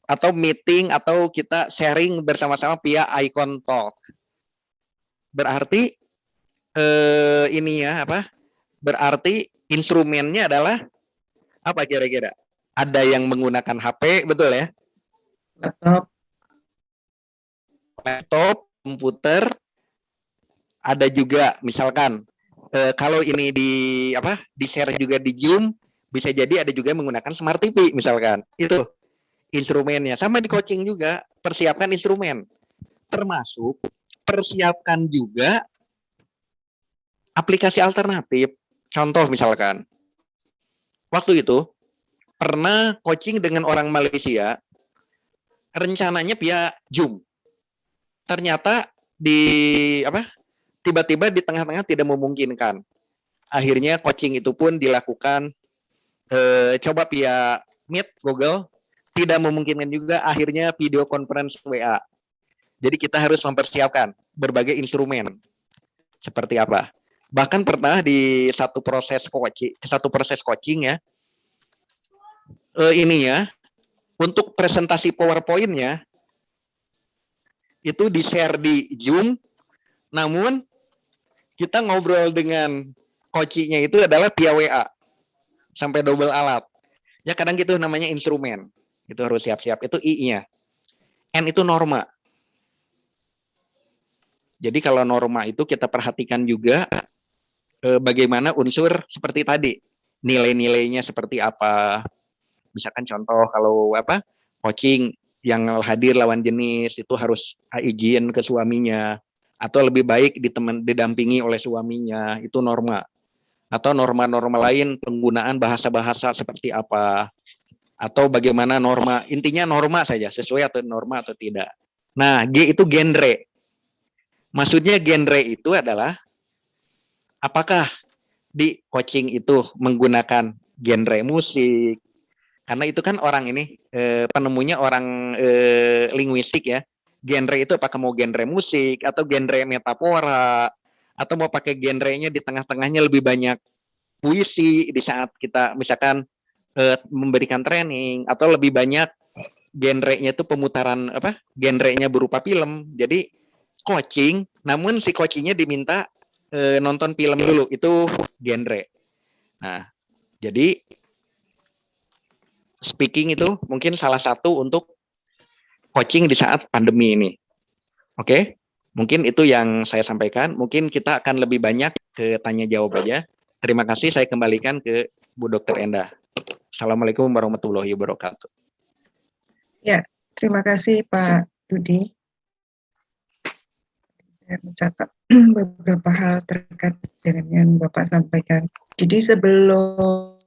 atau meeting atau kita sharing bersama-sama via icon talk. Berarti berarti instrumennya adalah Apa kira-kira? Ada yang menggunakan HP, betul ya? Laptop, komputer, ada juga misalkan kalau ini di share juga di Zoom, bisa jadi ada juga yang menggunakan smart TV misalkan. Itu instrumennya. Sama di coaching juga, persiapkan instrumen. Termasuk persiapkan juga aplikasi alternatif. Contoh misalkan, waktu itu pernah coaching dengan orang Malaysia, rencananya via Zoom. Ternyata tiba-tiba di tengah-tengah tidak memungkinkan. Akhirnya coaching itu pun dilakukan coba via Meet, Google, tidak memungkinkan juga, akhirnya video conference WA. Jadi kita harus mempersiapkan berbagai instrumen seperti apa. Bahkan pernah di satu proses coaching ya, untuk presentasi PowerPoint-nya itu di-share di Zoom, namun kita ngobrol dengan coaching-nya itu adalah via WA, sampai double alat. Ya kadang gitu namanya instrumen. Itu harus siap-siap. Itu I-nya. N itu norma. Jadi kalau norma itu kita perhatikan juga bagaimana unsur seperti tadi. Nilai-nilainya seperti apa. Misalkan contoh kalau coaching yang hadir lawan jenis itu harus izin ke suaminya, atau lebih baik didampingi oleh suaminya, itu norma. Atau norma-norma lain penggunaan bahasa-bahasa seperti apa, atau bagaimana norma, intinya norma saja, sesuai atau norma atau tidak. Nah, G itu genre. Maksudnya genre itu adalah apakah di coaching itu menggunakan genre musik, karena itu kan orang ini penemunya orang linguistik ya. Genre itu apakah mau genre musik atau genre metafora, atau mau pakai genrenya di tengah-tengahnya lebih banyak puisi di saat kita misalkan memberikan training, atau lebih banyak genrenya itu pemutaran genrenya berupa film. Jadi coaching, namun si coachingnya diminta nonton film dulu, itu genre. Nah, jadi speaking itu mungkin salah satu untuk coaching di saat pandemi ini. Oke, mungkin itu yang saya sampaikan. Mungkin kita akan lebih banyak ke tanya jawab aja. Terima kasih, saya kembalikan ke Bu Dr. Endah. Assalamualaikum warahmatullahi wabarakatuh. Ya, terima kasih Pak Dudi. Saya mencatat beberapa hal terkait dengan yang Bapak sampaikan. Jadi sebelum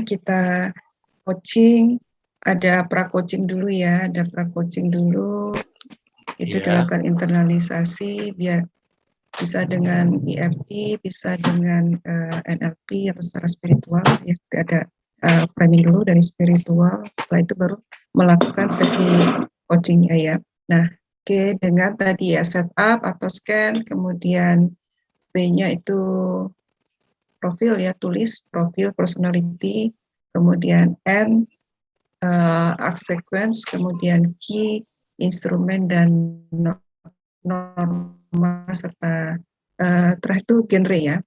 kita coaching, ada pra-coaching dulu ya, ada pra-coaching dulu, itu dilakukan internalisasi biar bisa dengan EFT, bisa dengan NLP atau secara spiritual, ya ada framing dulu dari spiritual, setelah itu baru melakukan sesi coachingnya ya. Nah, oke, dengan tadi ya setup atau scan, kemudian B-nya itu profil ya, tulis profil personality, kemudian N act sequence, kemudian key, instrumen, dan norma, serta terakhir itu genre ya.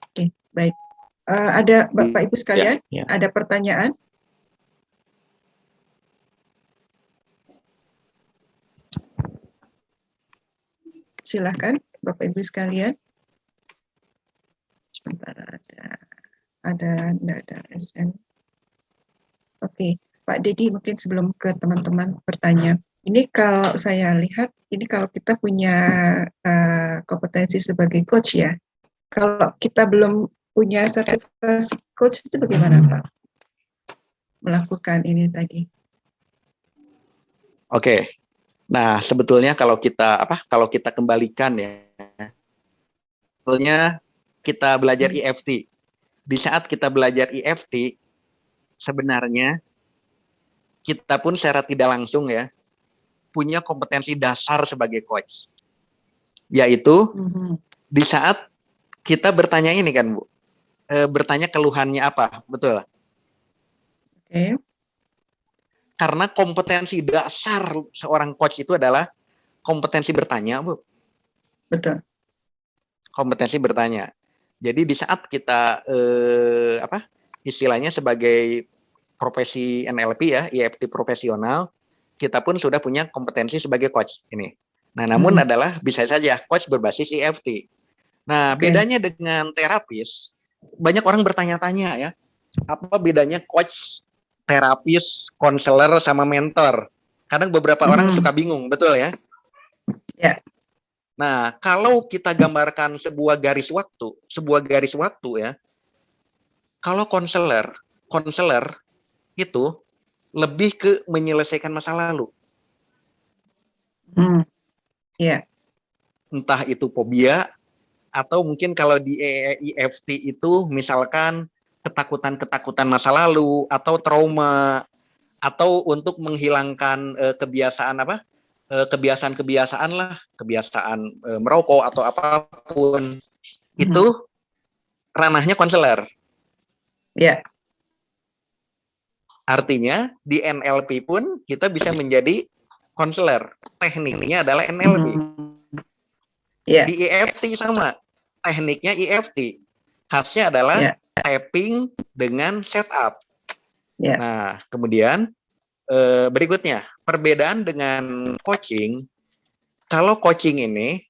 Oke, baik. Ada Bapak Ibu sekalian, ada pertanyaan? Silakan Bapak Ibu sekalian. Sebentar, ada SN. Oke, Pak Dedi, mungkin sebelum ke teman-teman bertanya, ini kalau saya lihat, ini kalau kita punya kompetensi sebagai coach ya, kalau kita belum punya sertifikasi coach itu bagaimana Pak melakukan ini tadi? Oke, nah sebetulnya kalau kita kembalikan ya, sebetulnya kita belajar EFT. Di saat kita belajar EFT, sebenarnya kita pun secara tidak langsung ya punya kompetensi dasar sebagai coach, yaitu di saat kita bertanya ini kan Bu, bertanya keluhannya apa, betul? Oke. Karena kompetensi dasar seorang coach itu adalah kompetensi bertanya, Bu. istilahnya sebagai profesi NLP ya, EFT profesional, kita pun sudah punya kompetensi sebagai coach ini. Nah, namun adalah bisa saja coach berbasis EFT. Nah, bedanya dengan terapis, banyak orang bertanya-tanya ya, apa bedanya coach, terapis, konselor, sama mentor? Kadang beberapa orang suka bingung, betul ya? Ya. Nah, kalau kita gambarkan sebuah garis waktu ya, kalau konselor itu lebih ke menyelesaikan masa lalu. Ya. Entah itu fobia, atau mungkin kalau di EFT itu misalkan ketakutan masa lalu, atau trauma, atau untuk menghilangkan kebiasaan lah, kebiasaan merokok atau apapun, itu ranahnya konselor. Ya. Artinya di NLP pun kita bisa menjadi konselor. Tekniknya adalah NLP. Yeah. Di EFT sama, tekniknya EFT. Khasnya adalah tapping dengan setup. Yeah. Nah, kemudian berikutnya, perbedaan dengan coaching. Kalau coaching ini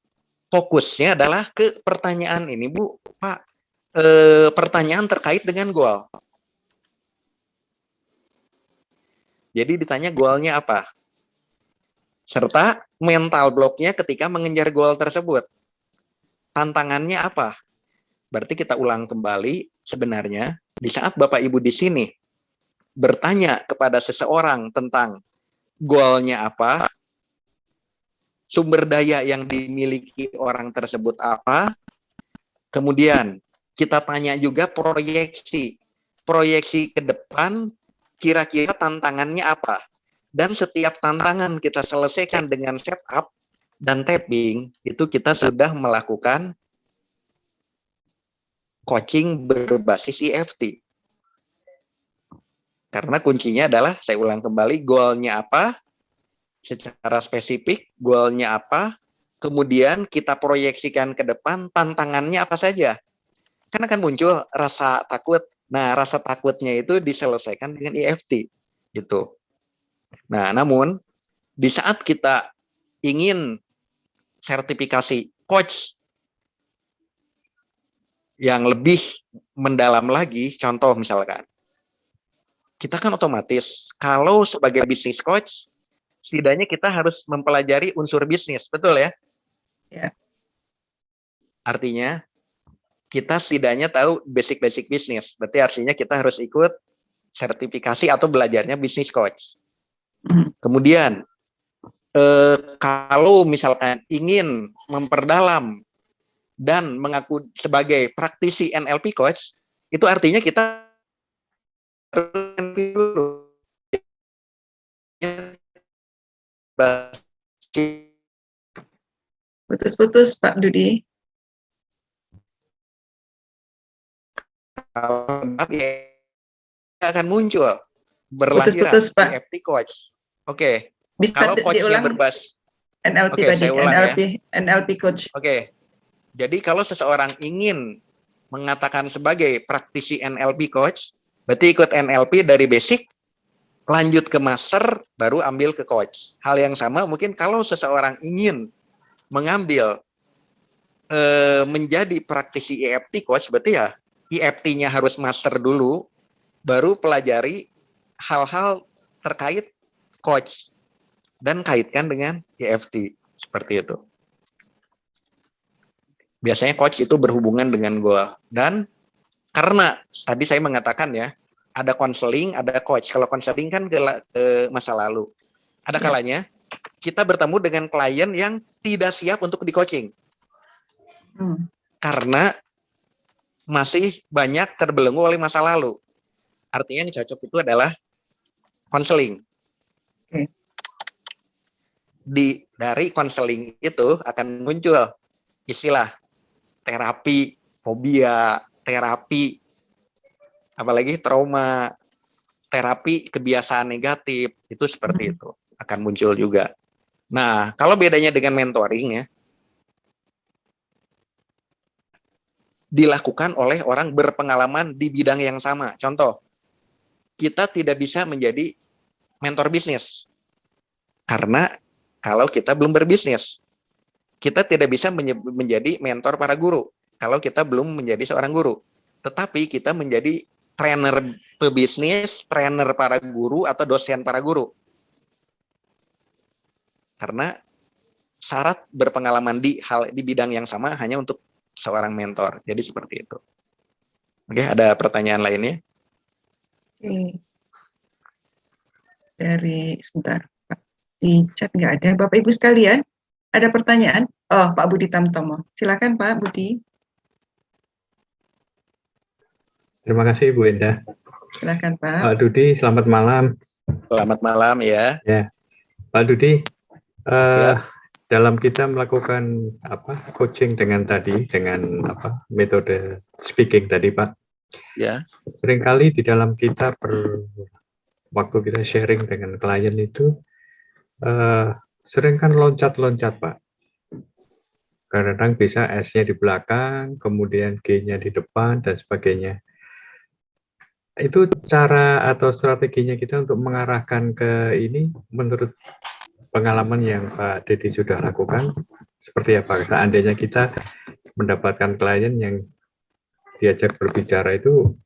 fokusnya adalah ke pertanyaan ini, Bu, Pak. Pertanyaan terkait dengan goal. Jadi ditanya goalnya apa? Serta mental blocknya ketika mengejar goal tersebut. Tantangannya apa? Berarti kita ulang kembali, sebenarnya di saat Bapak Ibu di sini bertanya kepada seseorang tentang goalnya apa, sumber daya yang dimiliki orang tersebut apa, kemudian kita tanya juga proyeksi ke depan, kira-kira tantangannya apa. Dan setiap tantangan kita selesaikan dengan setup dan tapping, itu kita sudah melakukan coaching berbasis EFT. Karena kuncinya adalah, saya ulang kembali, goalnya apa, secara spesifik, goalnya apa, kemudian kita proyeksikan ke depan, tantangannya apa saja. Kan akan muncul rasa takut. Nah, rasa takutnya itu diselesaikan dengan EFT. Gitu. Nah, namun di saat kita ingin sertifikasi coach yang lebih mendalam lagi, contoh misalkan, kita kan otomatis kalau sebagai bisnis coach, setidaknya kita harus mempelajari unsur bisnis, betul ya? Ya. Artinya kita setidaknya tahu basic bisnis, berarti artinya kita harus ikut sertifikasi atau belajarnya bisnis coach. Kemudian kalau misalkan ingin memperdalam dan mengaku sebagai praktisi NLP coach, itu artinya kita Putus-putus Pak Dudi. Akan muncul berlahiran EFT coach. Oke. Bisa kalau coachnya berbasis NLP tadi, saya ulang NLP coach. Oke. Jadi kalau seseorang ingin mengatakan sebagai praktisi NLP coach, berarti ikut NLP dari basic, lanjut ke master, baru ambil ke coach. Hal yang sama mungkin kalau seseorang ingin mengambil menjadi praktisi EFT coach, berarti ya EFT-nya harus master dulu, baru pelajari hal-hal terkait coach dan kaitkan dengan EFT, seperti itu. Biasanya coach itu berhubungan dengan gua. Dan karena tadi saya mengatakan ya, ada konseling, ada coach. Kalau konseling kan ke masa lalu. Ada kalanya kita bertemu dengan klien yang tidak siap untuk di-coaching. Karena masih banyak terbelenggu oleh masa lalu. Artinya yang cocok itu adalah konseling. Dari konseling itu akan muncul istilah terapi fobia, terapi apalagi trauma, terapi kebiasaan negatif, itu seperti itu akan muncul juga. Nah, kalau bedanya dengan mentoring ya, dilakukan oleh orang berpengalaman di bidang yang sama. Contoh, kita tidak bisa menjadi mentor bisnis karena kalau kita belum berbisnis. Kita tidak bisa menjadi mentor para guru kalau kita belum menjadi seorang guru. Tetapi kita menjadi trainer pebisnis, trainer para guru, atau dosen para guru. Karena syarat berpengalaman di bidang yang sama hanya untuk seorang mentor. Jadi seperti itu. Oke, ada pertanyaan lainnya? Oke. Sebentar, Pak. Di chat nggak ada. Bapak Ibu sekalian, ada pertanyaan? Oh, Pak Budi Tamtomo. Silakan Pak Budi. Terima kasih Bu Endah. Silakan Pak. Pak Dudi, selamat malam. Selamat malam ya. Ya, Pak Dudi, dalam kita melakukan coaching dengan metode speaking tadi Pak, ya, seringkali di dalam kita waktu kita sharing dengan klien itu sering kan loncat-loncat Pak. Kadang-kadang bisa S-nya di belakang, kemudian G-nya di depan dan sebagainya. Itu cara atau strateginya kita untuk mengarahkan ke ini menurut pengalaman yang Pak Dedi sudah lakukan seperti apa? Seandainya kita mendapatkan klien yang diajak berbicara itu,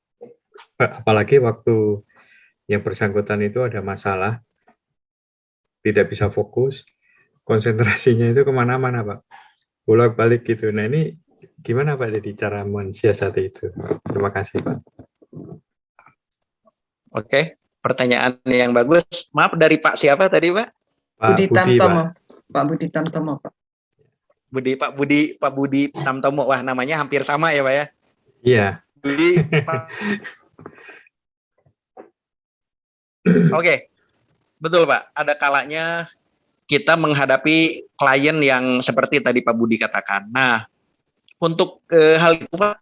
apalagi waktu yang bersangkutan itu ada masalah, tidak bisa fokus, konsentrasinya itu kemana-mana Pak, bolak-balik gitu. Nah ini gimana Pak Dedi cara mensiasati itu? Terima kasih Pak. Oke, pertanyaan yang bagus. Maaf, dari Pak siapa tadi Pak? Budi Tamtomo. Pak Budi Tamtomo Pak. Pak Budi Tamtomo. Wah, namanya hampir sama ya Pak ya? Iya. Budi. Oke, betul Pak. Ada kalanya kita menghadapi klien yang seperti tadi Pak Budi katakan. Nah, untuk hal itu Pak,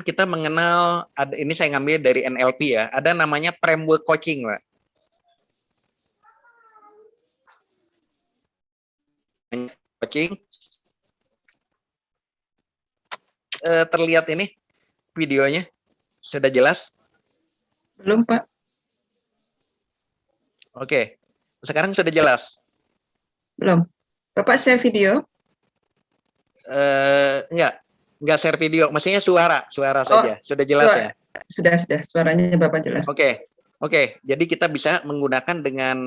kita mengenal, ini saya ngambil dari NLP ya, ada namanya framework coaching Pak. Coaching. Terlihat ini videonya sudah jelas? Belum Pak. Oke, sekarang sudah jelas? Belum. Bapak share video? Enggak share video, maksudnya suara saja. Sudah jelas ya? Sudah, suaranya Bapak jelas. Oke. Jadi kita bisa menggunakan dengan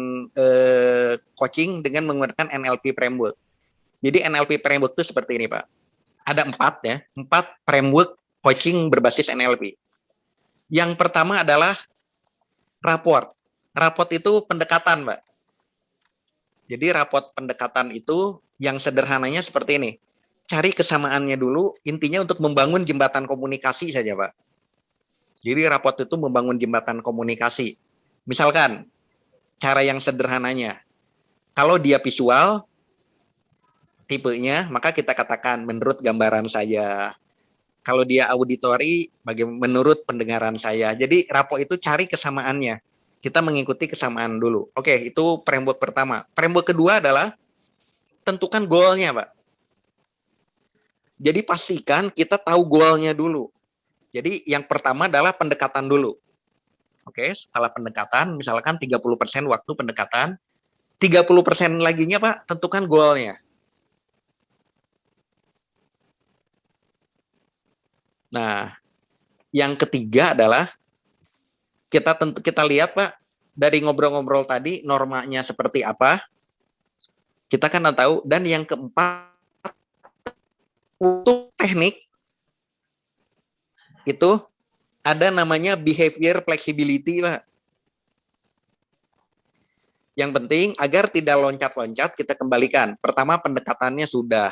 coaching dengan menggunakan NLP framework. Jadi NLP framework itu seperti ini Pak. Ada 4 framework coaching berbasis NLP. Yang pertama adalah rapport. Rapport itu pendekatan Pak. Jadi rapport pendekatan itu yang sederhananya seperti ini. Cari kesamaannya dulu, intinya untuk membangun jembatan komunikasi saja Pak. Jadi rapport itu membangun jembatan komunikasi. Misalkan, cara yang sederhananya, kalau dia visual, tipenya, maka kita katakan menurut gambaran saya. Kalau dia auditori, menurut pendengaran saya. Jadi rapport itu cari kesamaannya. Kita mengikuti kesamaan dulu. Oke, itu framework pertama. Framework kedua adalah tentukan goalnya Pak. Jadi pastikan kita tahu goalnya dulu. Jadi yang pertama adalah pendekatan dulu. Oke, setelah pendekatan, misalkan 30% waktu pendekatan, 30% laginya Pak, tentukan goalnya. Nah, yang ketiga adalah kita lihat Pak, dari ngobrol-ngobrol tadi normanya seperti apa, kita kan tahu. Dan yang keempat, untuk teknik itu ada namanya behavior flexibility Pak. Yang penting agar tidak loncat-loncat, kita kembalikan. Pertama, pendekatannya sudah.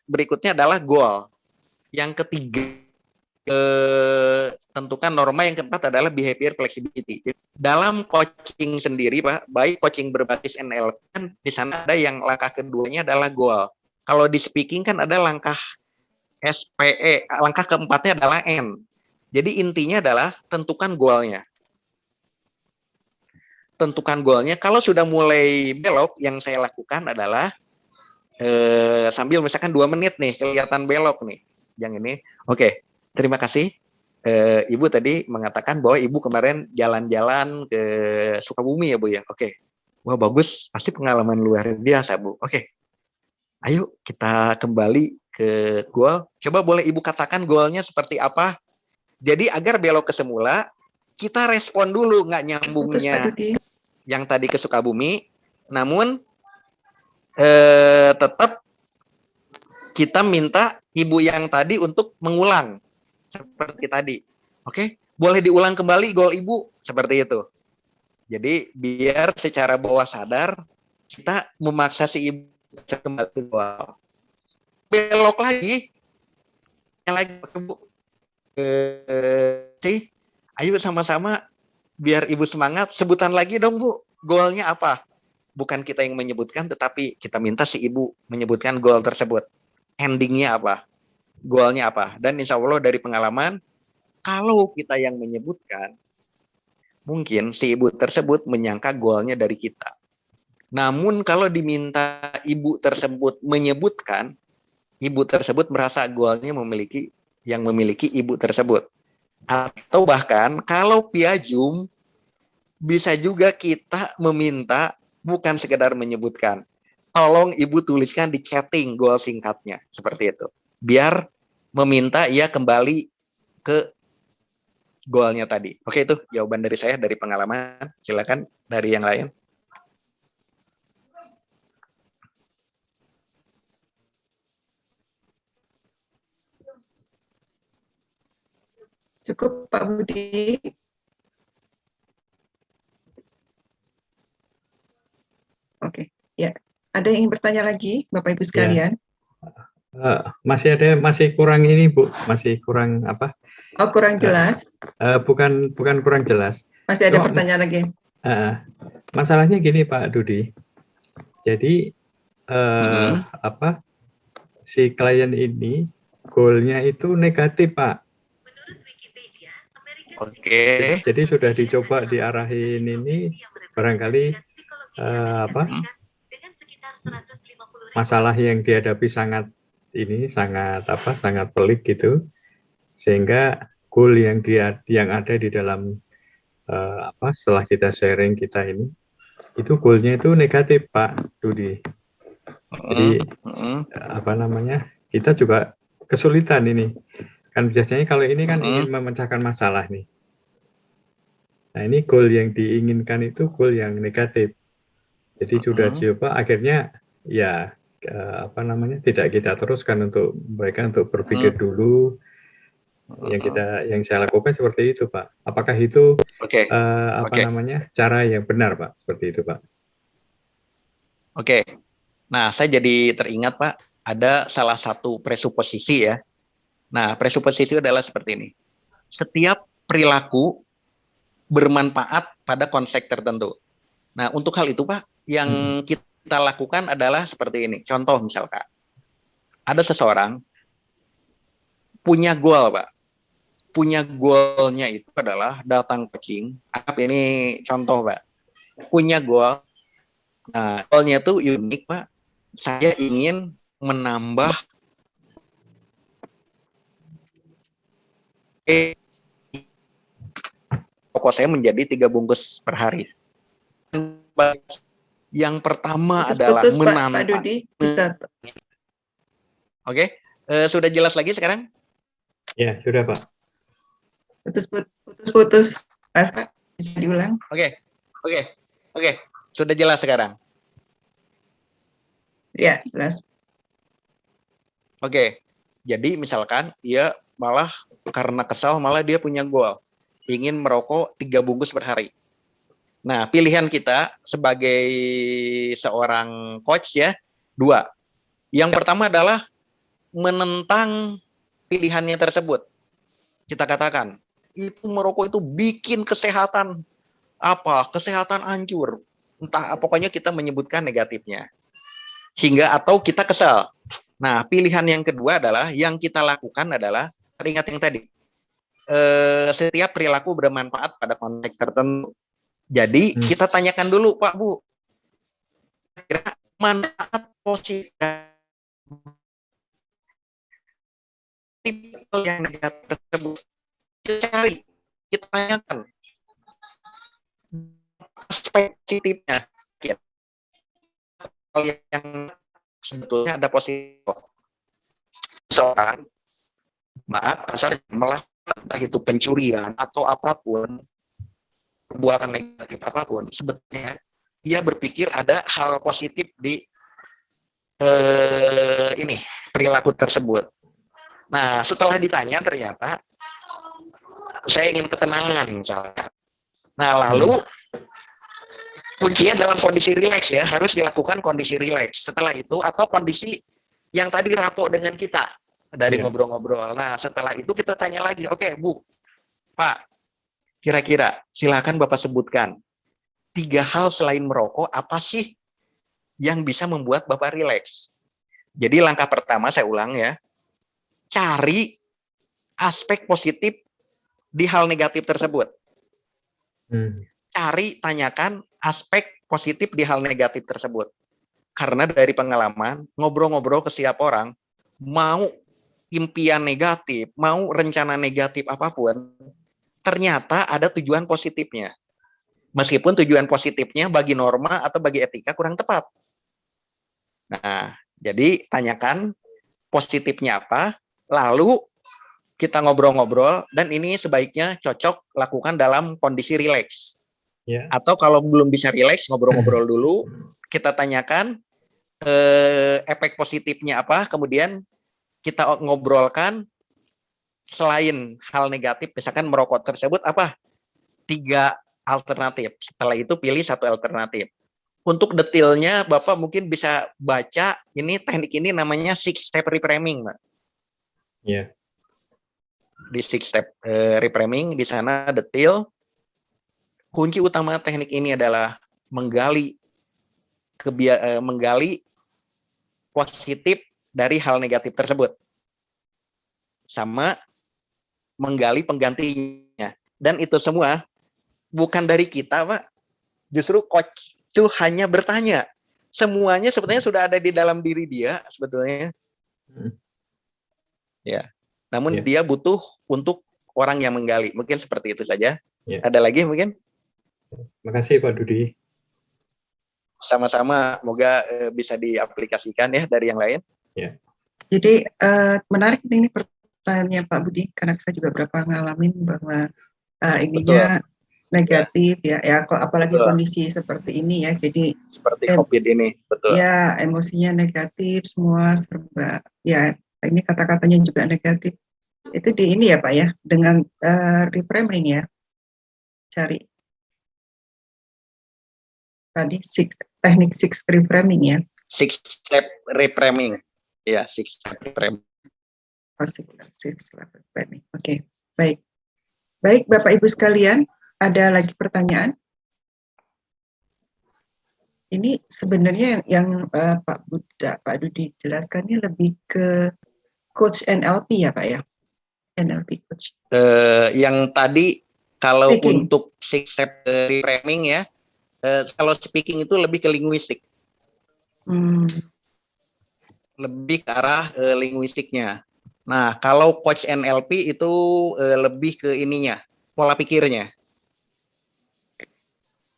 Berikutnya adalah goal. Yang ketiga, tentukan norma. Yang keempat adalah behavior flexibility. Dalam coaching sendiri Pak, baik coaching berbasis NLP, kan di sana ada yang langkah keduanya adalah goal. Kalau di speaking kan ada langkah SPE, langkah keempatnya adalah N. Jadi intinya adalah tentukan goalnya. Tentukan goalnya. Kalau sudah mulai belok, yang saya lakukan adalah sambil misalkan 2 menit nih kelihatan belok nih yang ini. Oke, terima kasih. Ibu tadi mengatakan bahwa ibu kemarin jalan-jalan ke Sukabumi ya Bu ya. Oke, wah bagus, pasti pengalaman luar biasa Bu. Oke, ayo kita kembali ke goal. Coba boleh ibu katakan goalnya seperti apa? Jadi agar belok ke semula, kita respon dulu nggak Putus Pak nyambungnya Dudi. yang tadi ke Sukabumi, namun tetap kita minta ibu yang tadi untuk mengulang seperti tadi. Oke, boleh diulang kembali goal ibu seperti itu. Jadi biar secara bawah sadar kita memaksa si ibu kembali ke goal. Belok lagi Bu. Ayo sama-sama biar ibu semangat. Sebutan lagi dong Bu, goalnya apa? Bukan kita yang menyebutkan, tetapi kita minta si ibu menyebutkan goal tersebut. Endingnya apa? Goalnya apa? Dan insya Allah dari pengalaman, kalau kita yang menyebutkan, mungkin si ibu tersebut menyangka goalnya dari kita. Namun kalau diminta ibu tersebut menyebutkan, ibu tersebut merasa goalnya memiliki ibu tersebut. Atau bahkan kalau piajum, bisa juga kita meminta bukan sekedar menyebutkan. Tolong ibu tuliskan di chatting goal singkatnya. Seperti itu. Biar meminta ia kembali ke goalnya tadi. Oke, itu jawaban dari saya dari pengalaman. Silakan dari yang lain. Cukup Pak Budi. Oke, ya. Ada yang ingin bertanya lagi, Bapak Ibu sekalian? Masih kurang ini Bu, masih kurang apa? Oh, kurang jelas. Bukan kurang jelas. Masih ada pertanyaan lagi. Masalahnya gini Pak Dudi. Jadi si klien ini goalnya itu negatif Pak. Oke. Jadi sudah dicoba diarahin ini barangkali masalah yang dihadapi sangat pelik gitu, sehingga goal yang ada di dalam setelah kita sharing kita ini itu goalnya itu negatif Pak Dudi. Jadi kita juga kesulitan ini kan, biasanya kalau ini kan ingin memecahkan masalah nih. Nah ini goal yang diinginkan itu goal yang negatif. Jadi sudah coba akhirnya ya tidak kita teruskan untuk mereka untuk berpikir dulu. Yang saya lakukan seperti itu Pak. Apakah itu cara yang benar Pak? Seperti itu Pak. Oke. Nah, saya jadi teringat Pak, ada salah satu presuposisi ya. Nah, presuposisi adalah seperti ini. Setiap perilaku bermanfaat pada konteks tertentu. Nah, untuk hal itu Pak, yang kita lakukan adalah seperti ini. Contoh misalkan, ada seseorang punya goal Pak. Punya goalnya itu adalah datang coaching. Ini contoh Pak. Punya goal. Nah, goalnya itu unik Pak. Saya ingin menambah toko saya menjadi 3 bungkus per hari. Yang pertama adalah menantang. Pak Dudi, bisa. Oke, sudah jelas lagi sekarang? Ya, sudah Pak. Putus. Pak, bisa diulang? Oke. Sudah jelas sekarang? Ya, jelas. Oke. Jadi misalkan dia malah karena kesal malah dia punya goal ingin merokok 3 bungkus per hari. Nah, pilihan kita sebagai seorang coach ya, 2. Yang pertama adalah menentang pilihannya tersebut. Kita katakan, itu merokok itu bikin kesehatan hancur. Entah, pokoknya kita menyebutkan negatifnya. Hingga atau kita kesal. Nah, pilihan yang kedua adalah yang kita lakukan adalah teringat yang tadi. Setiap perilaku bermanfaat pada konteks tertentu. Jadi kita tanyakan dulu Pak Bu, kira manfaat positif yang negatif tersebut, kita cari, kita tanyakan aspek positifnya, yang sebetulnya ada positif. Seorang kasar melakukan entah itu pencurian atau apapun, perbuatan negatif apapun, sebetulnya dia berpikir ada hal positif di ini perilaku tersebut. Nah, setelah ditanya ternyata saya ingin ketenangan misalnya. Nah, lalu kuncinya dalam kondisi rileks ya, harus dilakukan kondisi rileks. Setelah itu atau kondisi yang tadi rapok dengan kita dari ngobrol-ngobrol. Nah, setelah itu kita tanya lagi, oke, Bu, Pak, kira-kira silakan Bapak sebutkan 3 hal selain merokok apa sih yang bisa membuat Bapak rileks. Jadi langkah pertama saya ulang ya, cari aspek positif di hal negatif tersebut. Cari, tanyakan aspek positif di hal negatif tersebut. Karena dari pengalaman, ngobrol-ngobrol ke setiap orang, mau impian negatif, mau rencana negatif apapun, ternyata ada tujuan positifnya. Meskipun tujuan positifnya bagi norma atau bagi etika kurang tepat. Nah, jadi tanyakan positifnya apa, lalu kita ngobrol-ngobrol, dan ini sebaiknya cocok lakukan dalam kondisi rileks. Atau kalau belum bisa rileks, ngobrol-ngobrol dulu, kita tanyakan efek positifnya apa, kemudian kita ngobrolkan selain hal negatif, misalkan merokok tersebut apa? 3 alternatif. Setelah itu pilih 1 alternatif. Untuk detailnya, Bapak mungkin bisa baca, ini teknik ini namanya 6 step reframing, Mbak. Di 6 step reframing, di sana detail. Kunci utama teknik ini adalah menggali positif dari hal negatif tersebut, sama menggali penggantinya. Dan itu semua bukan dari kita, Pak. Justru coach itu hanya bertanya. Semuanya sebetulnya sudah ada di dalam diri dia sebetulnya. Ya. Namun dia butuh untuk orang yang menggali. Mungkin seperti itu saja. Ada lagi mungkin? Makasih Pak Dudi. Sama-sama, semoga bisa diaplikasikan ya dari yang lain. Jadi menarik ini pertanyaannya Pak Budi, karena saya juga berapa ngalamin bahwa ininya negatif ya apalagi kondisi seperti ini ya, jadi seperti COVID ini, betul. Ya, emosinya negatif, semua serba ya, ini kata-katanya juga negatif. Itu di ini ya Pak ya, dengan reframing ya, cari tadi teknik 6 reframing ya. 6 step reframing. Ya, 6 step reframing. Oh, 6 step reframing. Oke, baik. Baik, Bapak Ibu sekalian, ada lagi pertanyaan? Ini sebenarnya yang Pak Dudi jelaskannya lebih ke coach NLP ya Pak ya? NLP coach. Yang tadi kalau Speaking. untuk 6 step reframing ya, kalau speaking itu lebih ke linguistik. Lebih ke arah linguistiknya. Nah, kalau coach NLP itu lebih ke ininya, pola pikirnya.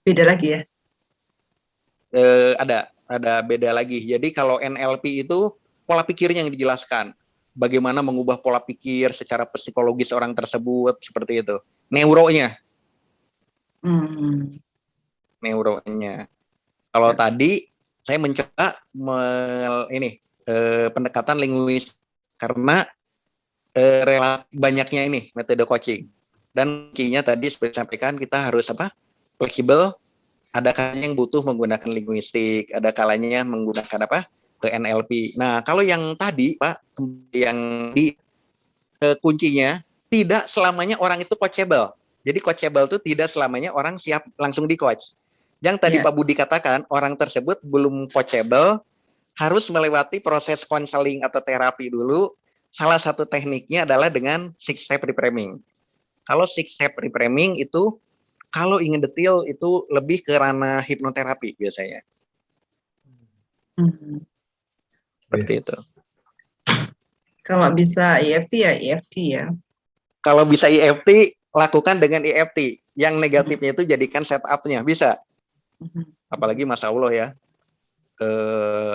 Beda lagi ya? Ada beda lagi. Jadi kalau NLP itu pola pikirnya yang dijelaskan. Bagaimana mengubah pola pikir secara psikologis orang tersebut, seperti itu. Neuronya. Neuronya. Kalau tadi saya mencoba pendekatan linguis karena banyaknya ini metode coaching. Dan kuncinya tadi seperti disampaikan, kita harus fleksibel. Ada kalanya yang butuh menggunakan linguistik, ada kalanya menggunakan ke NLP. Nah, kalau yang tadi Pak, yang di kuncinya tidak selamanya orang itu coachable. Jadi coachable itu tidak selamanya orang siap langsung di coach. Yang tadi Pak Budi katakan, orang tersebut belum coachable, harus melewati proses konseling atau terapi dulu. Salah satu tekniknya adalah dengan 6 step reframing. Kalau 6 step reframing itu, kalau ingin detail itu lebih ke ranah hipnoterapi biasanya. Seperti itu. Kalau bisa EFT ya EFT ya. Kalau bisa EFT, lakukan dengan EFT. Yang negatifnya itu jadikan setup-nya, bisa. Apalagi Masya Allah ya,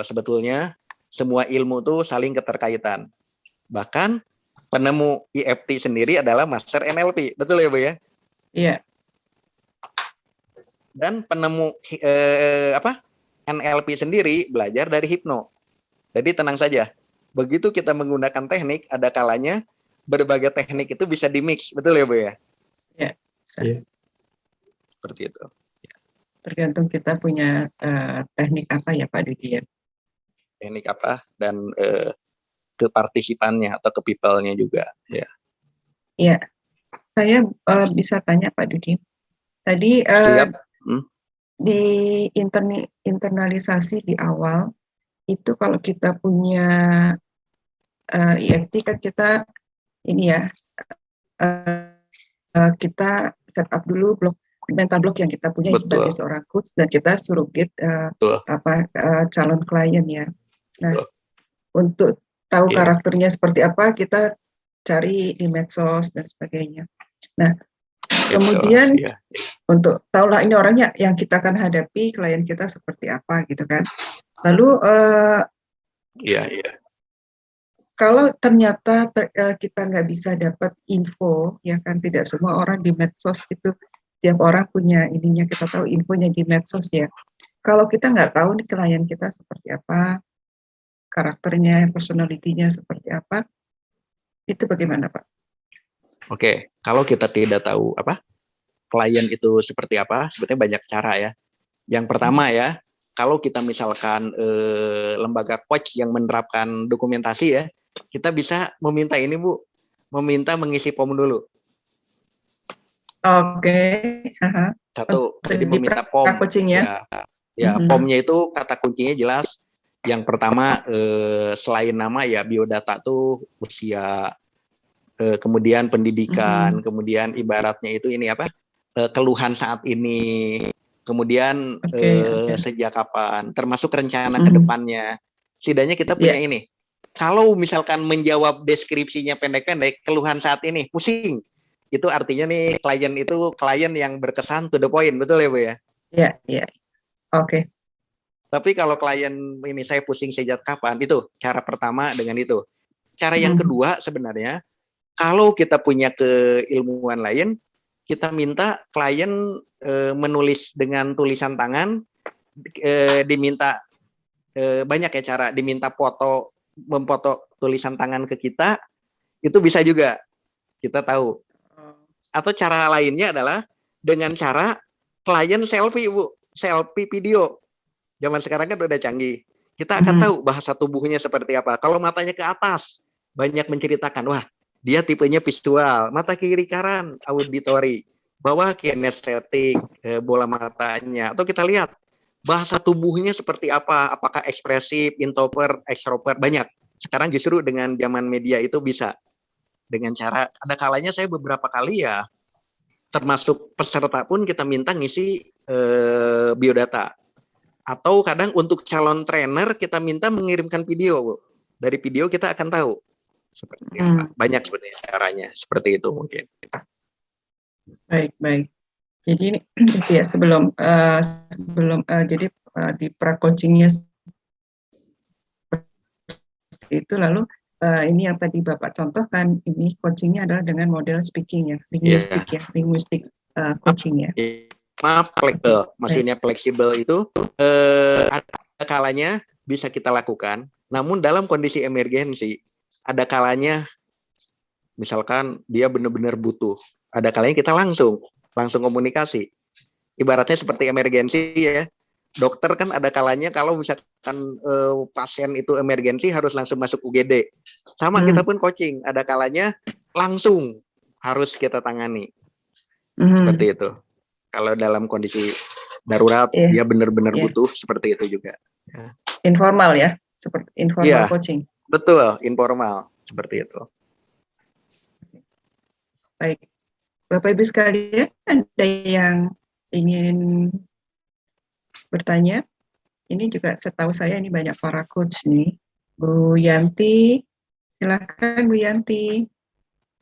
sebetulnya semua ilmu tuh saling keterkaitan. Bahkan penemu EFT sendiri adalah master NLP, betul ya Bu ya? Iya. Dan penemu NLP sendiri belajar dari hipno. Jadi tenang saja. Begitu kita menggunakan teknik, ada kalanya berbagai teknik itu bisa dimix, betul ya Bu ya? Iya. Iya. Seperti itu. Tergantung kita punya teknik apa ya Pak Dudi ya. Teknik apa dan ke partisipannya atau ke people-nya juga. Ya. Iya. Saya bisa tanya Pak Dudi. Tadi di internalisasi di awal itu kalau kita punya EFT kan kita ini ya kita set up dulu mental block yang kita punya sebagai seorang coach dan kita surrogate calon klien ya. Nah, untuk tahu karakternya seperti apa kita cari di medsos dan sebagainya. Nah, kemudian untuk tahulah ini orangnya yang kita akan hadapi klien kita seperti apa gitu kan. Lalu kalau ternyata kita nggak bisa dapat info, ya kan tidak semua orang di medsos itu, tiap orang punya ininya, kita tahu infonya di medsos ya. Kalau kita nggak tahu nih klien kita seperti apa, karakternya, personality-nya seperti apa, itu bagaimana Pak? Oke, kalau kita tidak tahu klien itu seperti apa, sebetulnya banyak cara ya. Yang pertama ya, kalau kita misalkan lembaga coach yang menerapkan dokumentasi ya, kita bisa meminta ini Bu, meminta mengisi POM dulu. Oke. Satu, jadi meminta POM. Ya, POM-nya itu kata kuncinya jelas. Yang pertama selain nama ya biodata tuh usia, kemudian pendidikan, kemudian ibaratnya itu ini keluhan saat ini, kemudian sejak kapan, termasuk rencana ke depannya. Setidaknya kita punya ini. Kalau misalkan menjawab deskripsinya pendek-pendek, keluhan saat ini, pusing. Itu artinya nih klien itu klien yang berkesan to the point, betul ya Bu ya? Iya. Oke. Tapi kalau klien ini saya pusing sejak kapan, itu cara pertama dengan itu. Cara yang kedua sebenarnya, kalau kita punya keilmuan lain, kita minta klien menulis dengan tulisan tangan, diminta banyak ya cara, diminta memfoto tulisan tangan ke kita, itu bisa juga, kita tahu. Atau cara lainnya adalah dengan cara klien selfie Bu, selfie video. Zaman sekarang kan udah canggih. Kita akan tahu bahasa tubuhnya seperti apa. Kalau matanya ke atas, banyak menceritakan, wah dia tipenya visual, mata kiri kanan auditory, bawah kinestetik, bola matanya. Atau kita lihat bahasa tubuhnya seperti apa, apakah ekspresif, introvert, extrovert, banyak. Sekarang justru dengan zaman media itu bisa. Dengan cara, ada kalanya saya beberapa kali ya, termasuk peserta pun kita minta ngisi biodata. Atau kadang untuk calon trainer kita minta mengirimkan video, Bu. Dari video kita akan tahu. Seperti apa. Banyak sebenarnya caranya, seperti itu mungkin. Baik. Jadi itu ya sebelum jadi di pra-coachingnya itu lalu ini yang tadi Bapak contohkan, ini coachingnya adalah dengan model speaking ya, linguistik coaching ya. Maksudnya fleksibel itu ada kalanya bisa kita lakukan, namun dalam kondisi emergensi ada kalanya misalkan dia benar-benar butuh, ada kalanya kita langsung komunikasi. Ibaratnya seperti emergensi ya. Dokter kan ada kalanya kalau misalkan pasien itu emergensi harus langsung masuk UGD. Sama kita pun coaching, ada kalanya langsung harus kita tangani. Seperti itu. Kalau dalam kondisi darurat dia benar-benar butuh, seperti itu juga. Informal ya, seperti informal coaching. Betul, informal seperti itu. Baik. Bapak Ibu sekalian, ada yang ingin bertanya? Ini juga setahu saya ini banyak para coach nih, Bu Yanti, silakan Bu Yanti.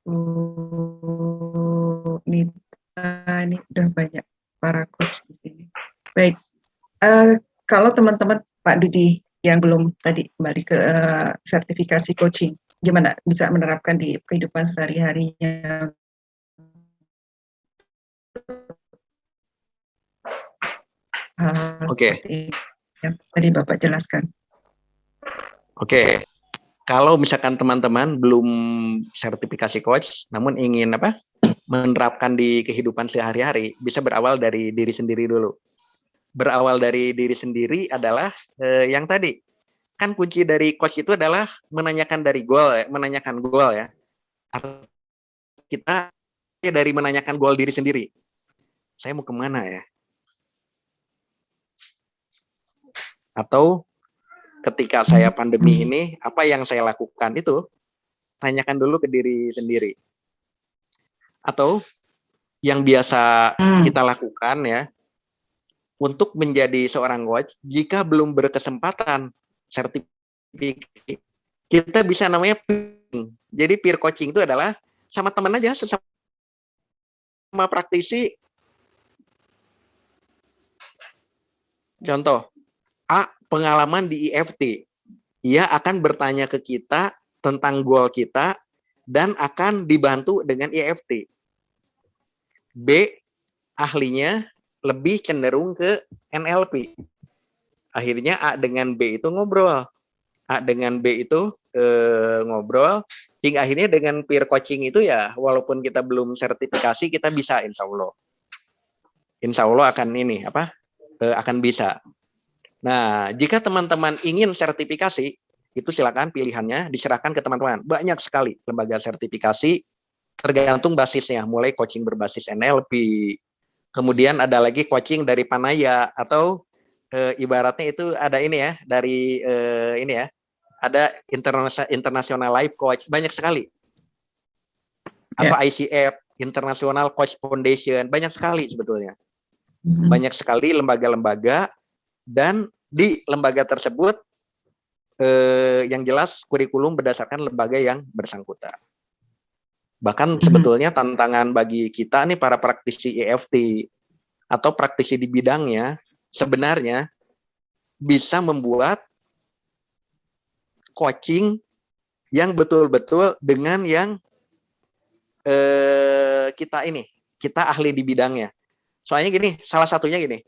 Bu Nita, ini udah banyak para coach di sini. Baik, kalau teman-teman Pak Dudi yang belum tadi kembali ke sertifikasi coaching, gimana bisa menerapkan di kehidupan sehari-harinya? Oke. Seperti yang tadi Bapak jelaskan. Oke. Kalau misalkan teman-teman belum sertifikasi coach, namun ingin menerapkan di kehidupan sehari-hari, bisa berawal dari diri sendiri dulu. Berawal dari diri sendiri adalah yang tadi, kan kunci dari coach itu adalah menanyakan goal ya. Kita dari menanyakan goal diri sendiri. Saya mau kemana ya? Atau ketika saya pandemi ini, apa yang saya lakukan itu, tanyakan dulu ke diri sendiri. Atau yang biasa kita lakukan ya, untuk menjadi seorang coach, jika belum berkesempatan sertifikasi, kita bisa namanya peer. Jadi peer coaching itu adalah sama teman aja, sesama praktisi. Contoh, A, pengalaman di IFT. Ia akan bertanya ke kita tentang goal kita dan akan dibantu dengan IFT. B, ahlinya lebih cenderung ke NLP. Akhirnya A dengan B itu ngobrol. A dengan B itu ngobrol. Hingga akhirnya dengan peer coaching itu ya, walaupun kita belum sertifikasi, kita bisa insya Allah. Insya Allah akan akan bisa. Nah, jika teman-teman ingin sertifikasi, itu silakan pilihannya diserahkan ke teman-teman. Banyak sekali lembaga sertifikasi, tergantung basisnya. Mulai coaching berbasis NLP, kemudian ada lagi coaching dari Panaya, atau ibaratnya itu ada ini ya, dari ada international life coach, banyak sekali. Atau ICF, International Coach Foundation, banyak sekali sebetulnya. Banyak sekali lembaga-lembaga. Dan di lembaga tersebut yang jelas kurikulum berdasarkan lembaga yang bersangkutan. Bahkan sebetulnya tantangan bagi kita nih para praktisi EFT atau praktisi di bidangnya sebenarnya bisa membuat coaching yang betul-betul dengan yang kita ahli di bidangnya. Soalnya gini, salah satunya gini.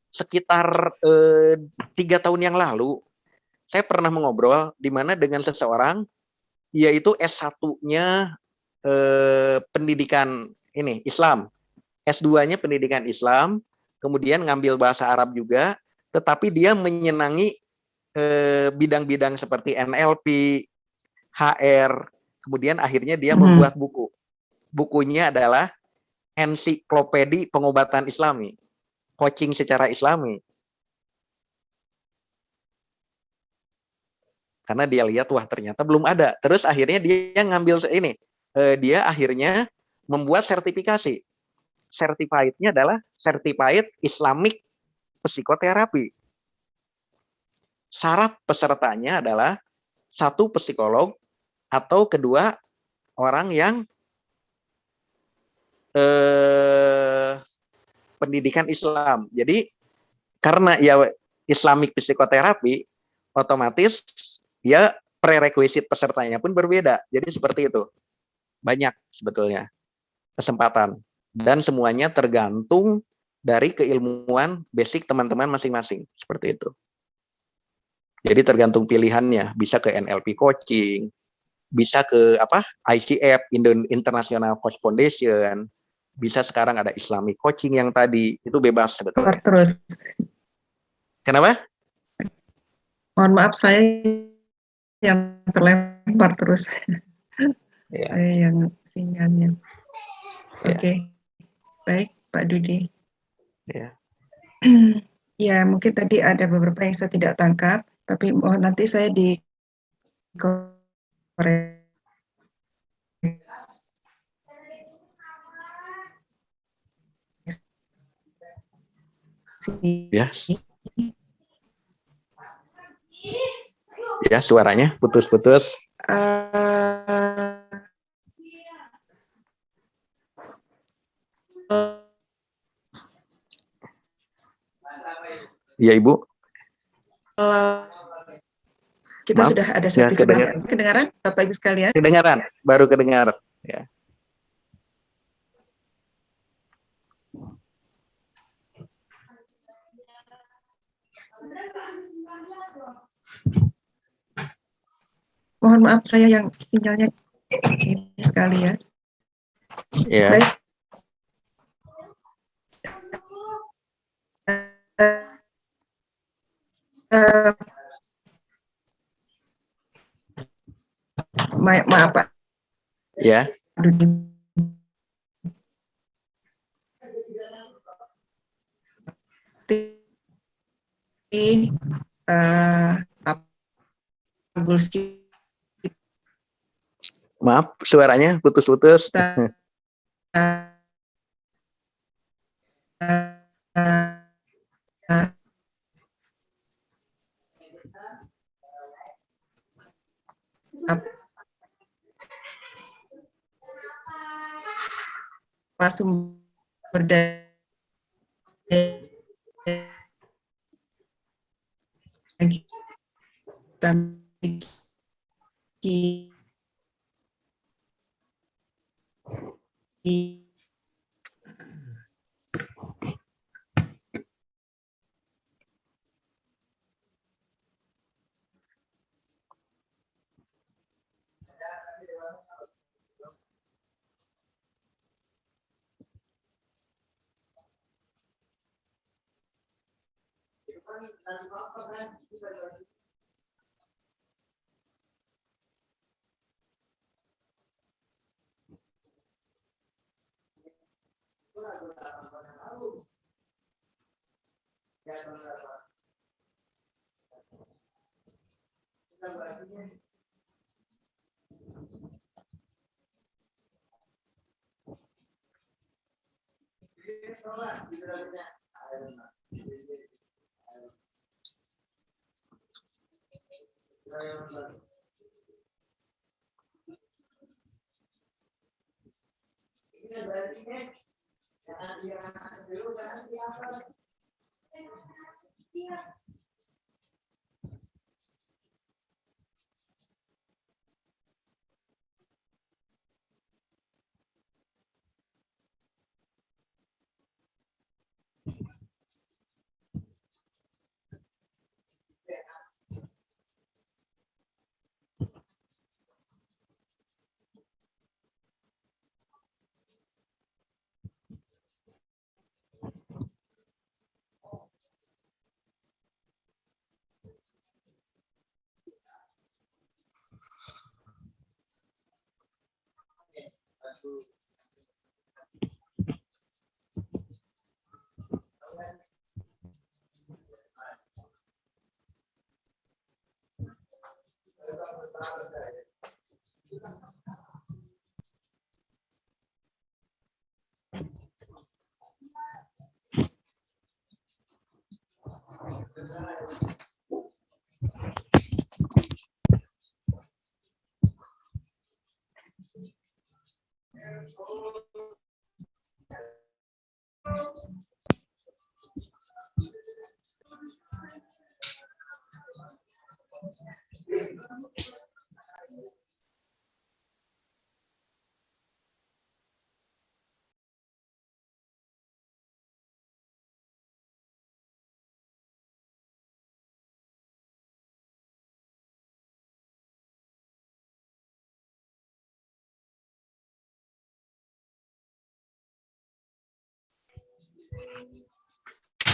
Sekitar 3 tahun yang lalu, saya pernah mengobrol di mana dengan seseorang, yaitu S1-nya pendidikan Islam, S2-nya pendidikan Islam, kemudian ngambil bahasa Arab juga, tetapi dia menyenangi bidang-bidang seperti NLP, HR, kemudian akhirnya dia membuat buku. Bukunya adalah Ensiklopedi Pengobatan Islami. Coaching secara Islami. Karena dia lihat, wah ternyata belum ada. Terus akhirnya dia ngambil ini. Dia akhirnya membuat sertifikasi. Certified-nya adalah Certified Islamic Psikoterapi. Syarat pesertanya adalah 1 psikolog atau 2 orang yang pendidikan Islam. Jadi karena ya Islamic psikoterapi, otomatis ya prerequisite pesertanya pun berbeda. Jadi seperti itu. Banyak sebetulnya kesempatan. Dan semuanya tergantung dari keilmuan basic teman-teman masing-masing. Seperti itu. Jadi tergantung pilihannya. Bisa ke NLP coaching, bisa ke ICF, International Coach Foundation, bisa sekarang ada Islamic coaching yang tadi, itu bebas sebetulnya. Terus. Kenapa? Mohon maaf, saya yang terlempar terus. Ya. Saya yang sinyalnya. Oke. Baik, Pak Dudi. Ya. Ya, mungkin tadi ada beberapa yang saya tidak tangkap, tapi mohon nanti saya di Ya. Ya, suaranya putus-putus. Uh, Iya, Ibu. Kita Maaf, sudah ada ya, sertifikat. Kedengaran, Bapak Ibu sekalian? Kedengaran, baru kedengar. Ya. Mohon maaf, saya yang sinyalnya ini sekali ya. Ya. Baik. Maaf Pak. Ya. Maaf, suaranya putus-putus. Apa sumber daya kita miliki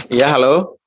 Ya, halo.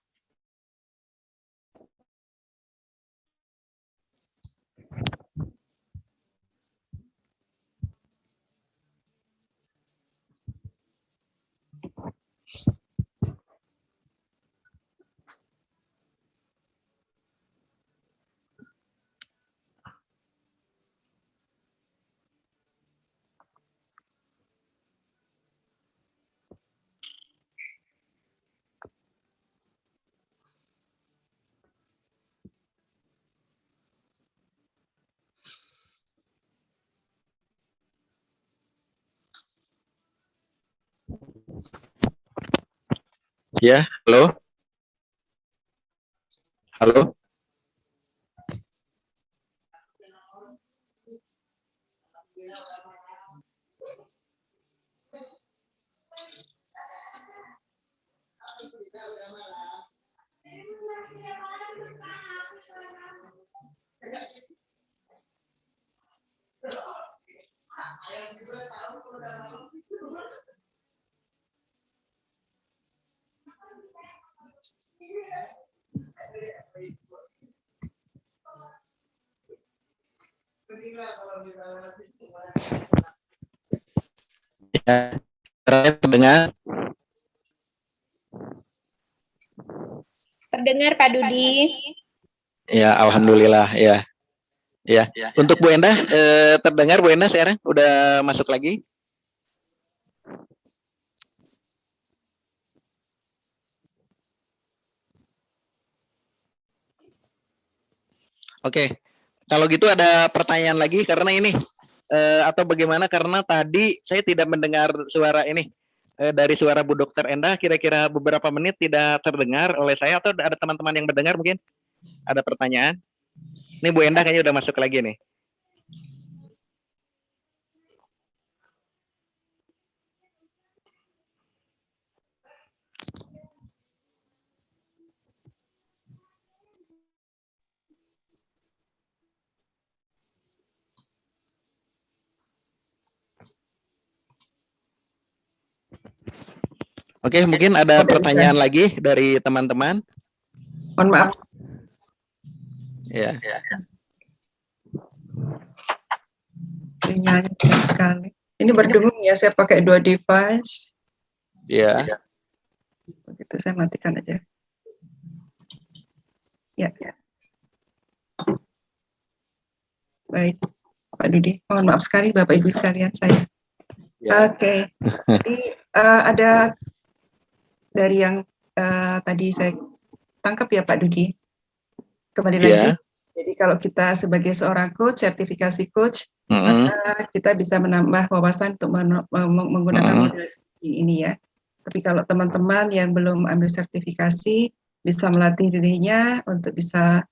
Ya, halo. Halo. Ya, terdengar? Terdengar Pak Dudi. Ya, alhamdulillah ya. Ya, untuk Bu Endah terdengar Bu Endah sekarang udah masuk lagi? Oke, kalau gitu ada pertanyaan lagi karena ini atau bagaimana karena tadi saya tidak mendengar suara ini dari suara Bu Dokter Endah kira-kira beberapa menit tidak terdengar oleh saya atau ada teman-teman yang mendengar mungkin ada pertanyaan. Ini Bu Endah kayaknya udah masuk lagi nih. Oke, mungkin ada pertanyaan lagi dari teman-teman. Mohon maaf. Ya. Sinyalnya kecil sekali. Ini berdengung ya, saya pakai 2 device. Ya. Begitu saya matikan aja. Ya. Baik, Pak Dudi. Mohon maaf sekali Bapak Ibu sekalian saya. Ya. Oke. Jadi ada dari yang tadi saya tangkap ya Pak Dudi. Kembali lagi. Jadi kalau kita sebagai seorang coach, sertifikasi coach, maka kita bisa menambah wawasan untuk menggunakan model seperti ini ya. Tapi kalau teman-teman yang belum ambil sertifikasi, bisa melatih dirinya untuk bisa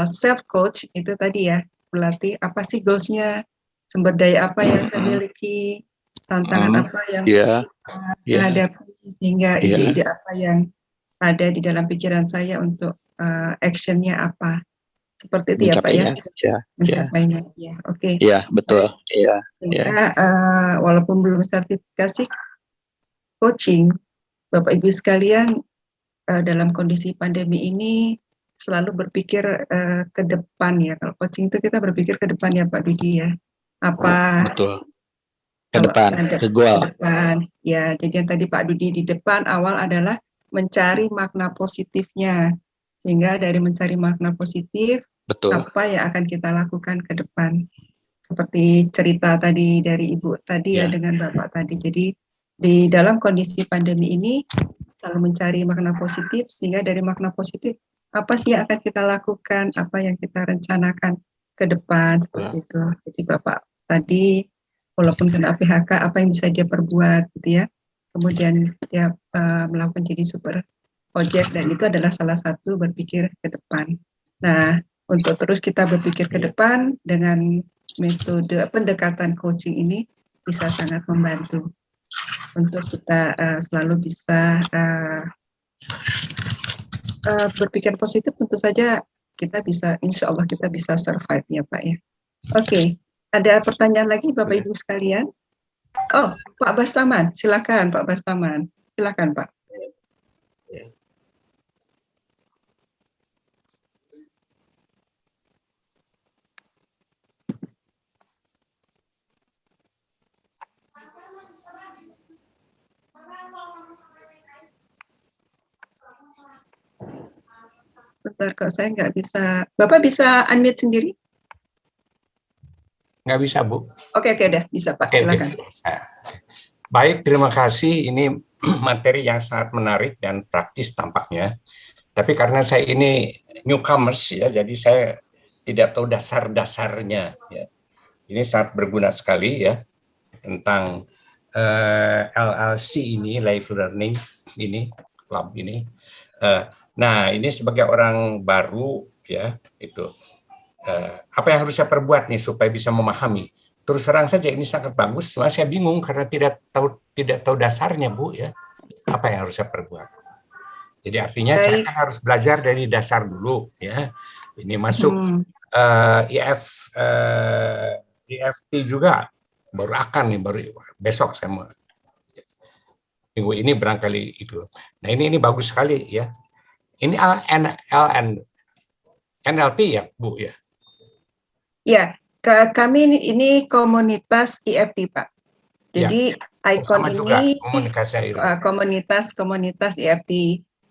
self coach, itu tadi ya, melatih apa sih goals-nya, sumber daya apa yang saya miliki, tantangan apa yang saya hadapi, sehingga ide-ide apa yang ada di dalam pikiran saya untuk action-nya apa. Seperti itu ya Pak ya? Mencapainya, ya. Oke. Iya, betul. Iya. Sehingga walaupun belum sertifikasi coaching, Bapak Ibu sekalian dalam kondisi pandemi ini selalu berpikir ke depan ya. Kalau coaching itu kita berpikir ke depan ya Pak Dudi ya. Apa? Betul. Ke depan, ke goal. Ke depan. Ya, jadi yang tadi Pak Dudi di depan awal adalah mencari makna positifnya. Sehingga dari mencari makna positif, apa yang akan kita lakukan ke depan. Seperti cerita tadi dari Ibu tadi ya dengan Bapak tadi. Jadi di dalam kondisi pandemi ini selalu mencari makna positif, sehingga dari makna positif apa sih yang akan kita lakukan, apa yang kita rencanakan ke depan seperti itu. Jadi Bapak tadi walaupun kena PHK apa yang bisa dia perbuat gitu ya. Kemudian dia melakukan jadi super ojek dan itu adalah salah satu berpikir ke depan. Nah, untuk terus kita berpikir ke depan dengan metode pendekatan coaching ini bisa sangat membantu untuk kita selalu bisa berpikir positif. Tentu saja kita bisa, insya Allah kita bisa survive ya Pak ya. Oke, ada pertanyaan lagi Bapak Ibu sekalian? Oh, Pak Bastaman, silakan Pak Bastaman, silakan Pak. Bentar, kok saya nggak bisa. Bapak bisa unmute sendiri? Nggak bisa, Bu. Oke, udah bisa Pak, silakan. Baik, terima kasih. Ini materi yang sangat menarik dan praktis tampaknya. Tapi karena saya ini newcomers ya, jadi saya tidak tahu dasar-dasarnya. Ya. Ini sangat berguna sekali ya tentang LLC ini, Life Learning ini, club ini. Nah, ini sebagai orang baru ya, itu apa yang harus saya perbuat nih supaya bisa memahami? Terus terang saja ini sangat bagus, cuma saya bingung karena tidak tahu dasarnya, Bu ya. Apa yang harus saya perbuat? Jadi artinya saya kan harus belajar dari dasar dulu ya. Ini masuk EFT juga baru akan nih, baru besok saya mau, minggu ini barangkali itu. Nah ini bagus sekali ya. Ini NLP ya, Bu ya? Ya, kami ini komunitas EFT, Pak. Jadi ikon ini komunitas EFT.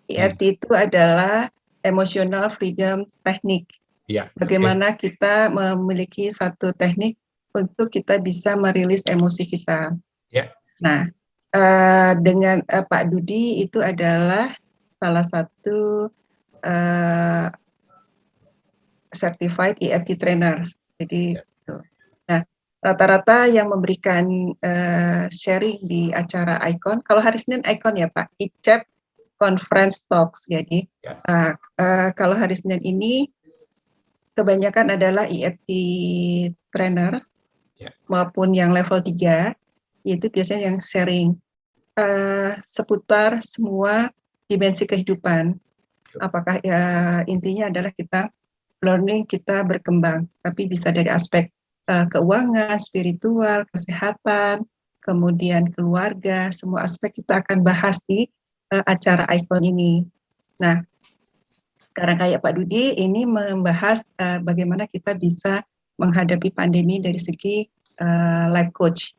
EFT itu adalah Emotional Freedom Technique. Ya, bagaimana kita memiliki satu teknik untuk kita bisa merilis emosi kita. Ya. Nah, dengan Pak Dudi itu adalah salah satu certified EFT trainers. Jadi, nah rata-rata yang memberikan sharing di acara Icon, kalau hari Senin Icon ya Pak, ICEP Conference Talks. Jadi, kalau hari Senin ini kebanyakan adalah EFT trainer maupun yang level 3, yaitu biasanya yang sharing seputar semua dimensi kehidupan. Apakah intinya adalah kita learning, kita berkembang, tapi bisa dari aspek keuangan, spiritual, kesehatan, kemudian keluarga, semua aspek kita akan bahas di acara Icon ini. Nah, sekarang kayak Pak Dudi ini membahas bagaimana kita bisa menghadapi pandemi dari segi life coach,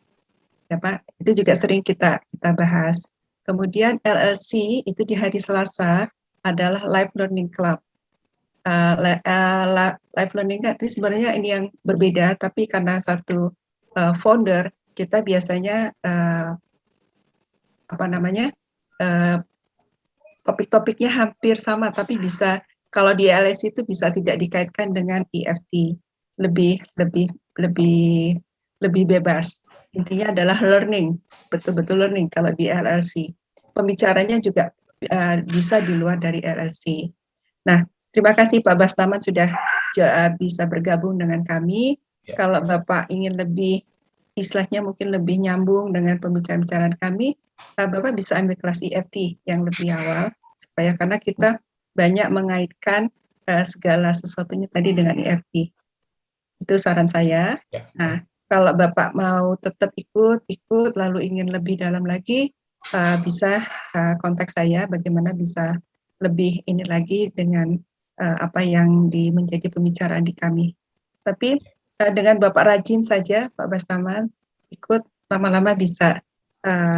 ya Pak. Itu juga sering kita bahas. Kemudian LLC itu di hari Selasa adalah Life Learning Club. Life Learning Club ini sebenarnya ini yang berbeda, tapi karena satu founder, kita biasanya topik-topiknya hampir sama, tapi bisa kalau di LLC itu bisa tidak dikaitkan dengan EFT, lebih bebas. Intinya adalah learning, betul-betul learning kalau di LLC. Pembicaranya juga bisa di luar dari LLC. Nah, terima kasih Pak Bastaman sudah bisa bergabung dengan kami. Ya. Kalau Bapak ingin lebih, istilahnya mungkin lebih nyambung dengan pembicaraan kami, Bapak bisa ambil kelas EFT yang lebih awal, supaya karena kita banyak mengaitkan segala sesuatunya tadi dengan EFT. Itu saran saya. Ya. Nah, kalau Bapak mau tetap ikut, lalu ingin lebih dalam lagi, bisa kontak saya bagaimana bisa lebih ini lagi dengan apa yang menjadi pembicaraan di kami. Tapi dengan Bapak rajin saja, Pak Bastaman, ikut, lama-lama bisa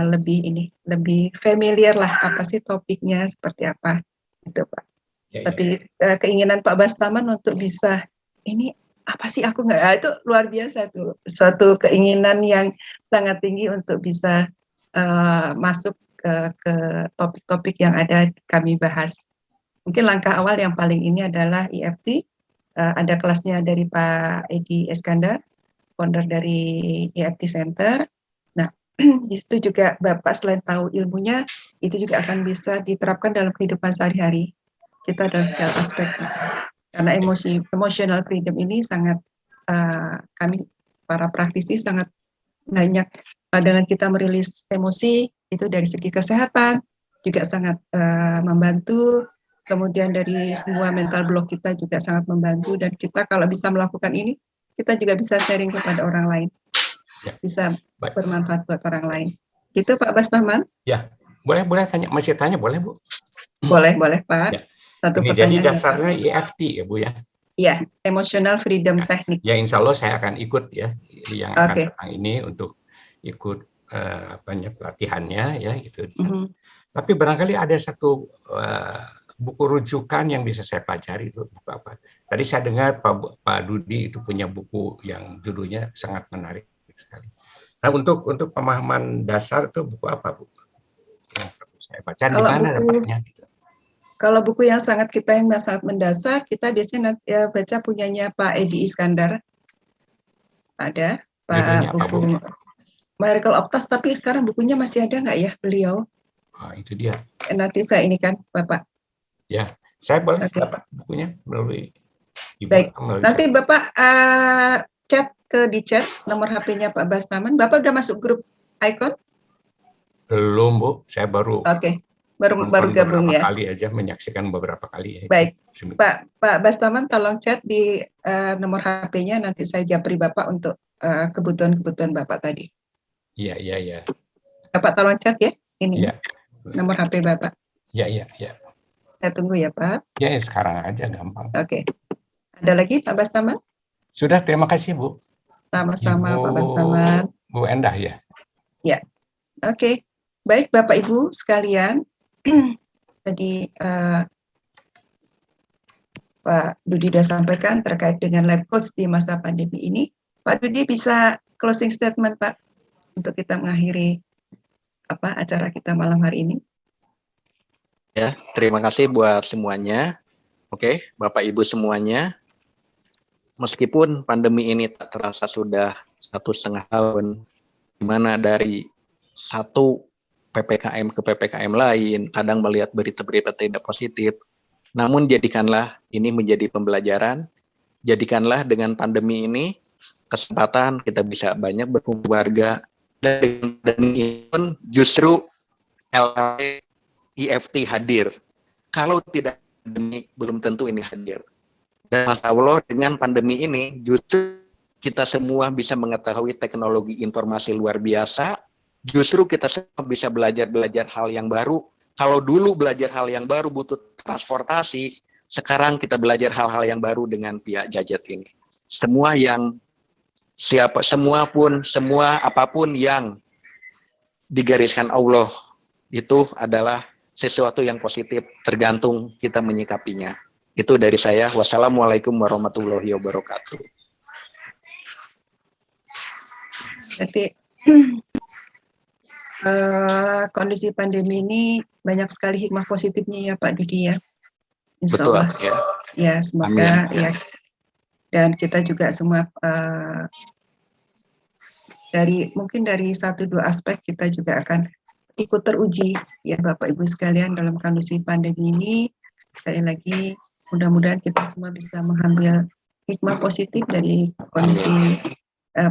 lebih familiar lah apa sih topiknya, seperti apa, gitu Pak. Ya, tapi keinginan Pak Bastaman untuk bisa, ini apa sih aku nggak, itu luar biasa tuh, suatu keinginan yang sangat tinggi untuk bisa masuk ke topik-topik yang ada kami bahas. Mungkin langkah awal yang paling ini adalah EFT, ada kelasnya dari Pak Edi Eskandar, founder dari EFT Center. Nah, di situ juga Bapak selain tahu ilmunya, itu juga akan bisa diterapkan dalam kehidupan sehari-hari kita dalam segala aspeknya. Karena emotional freedom ini sangat, kami para praktisi sangat banyak dengan kita merilis emosi, itu dari segi kesehatan, juga sangat membantu. Kemudian dari semua mental block kita juga sangat membantu, dan kita kalau bisa melakukan ini, kita juga bisa sharing kepada orang lain, bisa bermanfaat buat orang lain. Gitu Pak Bastaman? Ya, boleh tanya, masih tanya boleh Bu? Boleh Pak. Ya. Satu ini pertanyaan. Jadi dasarnya EFT ya Bu ya? Iya, Emotional Freedom Technique. Ya insya Allah saya akan ikut ya, yang akan datang ini untuk ikut pelatihannya ya itu. Tapi barangkali ada satu buku rujukan yang bisa saya pelajari, itu buku apa? Tadi saya dengar Pak Dudi itu punya buku yang judulnya sangat menarik sekali. Nah, untuk pemahaman dasar itu buku apa, Bu? Yang perlu saya baca di mana dapatnya? Gitu. Kalau buku yang sangat mendasar, kita biasanya baca punyanya Pak Edi Iskandar. Ada Pak buku Miracle of Trust, tapi sekarang bukunya masih ada nggak ya beliau? Itu dia. Nanti saya ini kan, Bapak. Ya, saya boleh dapat bukunya melalui Ibu. Baik, nanti saya. Bapak chat di chat nomor HP-nya Pak Bastaman. Bapak udah masuk grup Icon? Belum, Bu. Saya baru. Oke. Baru gabung ya. Kali aja, menyaksikan beberapa kali. Baik, Pak Bastaman tolong chat di nomor HP-nya, nanti saya japri Bapak untuk kebutuhan Bapak tadi. Iya. Bapak tolong chat ya, ini nomor HP Bapak. Iya. Saya tunggu ya Pak. Ya, sekarang aja gampang. Oke. Ada lagi Pak Bastaman? Sudah, terima kasih Bu. Sama-sama Pak Bastaman. Bu Endah ya? Ya, oke. Baik Bapak Ibu sekalian, tadi Pak Dudi sudah sampaikan terkait dengan life coach di masa pandemi ini. Pak Dudi bisa closing statement Pak untuk kita mengakhiri acara kita malam hari ini. Ya, terima kasih buat semuanya. Oke, Bapak Ibu semuanya. Meskipun pandemi ini tak terasa sudah 1,5 tahun, di mana dari satu PPKM ke PPKM lain, kadang melihat berita-berita tidak positif, namun jadikanlah ini menjadi pembelajaran, jadikanlah dengan pandemi ini kesempatan kita bisa banyak berkeluarga, dan ini pun justru EFT hadir. Kalau tidak pandemi, belum tentu ini hadir. Dan Masya Allah, dengan pandemi ini justru kita semua bisa mengetahui teknologi informasi luar biasa. Justru kita semua bisa belajar hal yang baru. Kalau dulu belajar hal yang baru butuh transportasi, sekarang kita belajar hal-hal yang baru dengan pihak Jajat ini. Semua apapun yang digariskan Allah itu adalah sesuatu yang positif, tergantung kita menyikapinya. Itu dari saya. Wassalamualaikum warahmatullahi wabarakatuh. Jadi kondisi pandemi ini banyak sekali hikmah positifnya ya Pak Dudi ya. Insya Betul, Allah. Ya. Ya, semoga Amin. Ya. Dan kita juga semua mungkin dari 1-2 aspek kita juga akan ikut teruji ya Bapak Ibu sekalian dalam kondisi pandemi ini. Sekali lagi mudah-mudahan kita semua bisa mengambil hikmah positif dari kondisi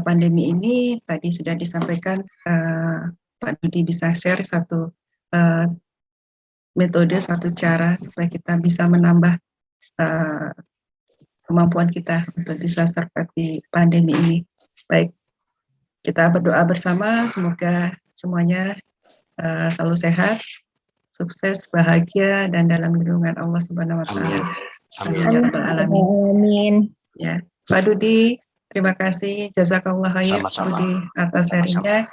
pandemi ini. Tadi sudah disampaikan Pak Dudi bisa share satu metode, satu cara supaya kita bisa menambah kemampuan kita untuk bisa survive di pandemi ini. Baik, kita berdoa bersama semoga semuanya selalu sehat, sukses, bahagia, dan dalam lindungan Allah Subhanahu wa Ta'ala. Amin. Ya, Pak Dudi, terima kasih. Jazakallah khair Dudi atas sharingnya.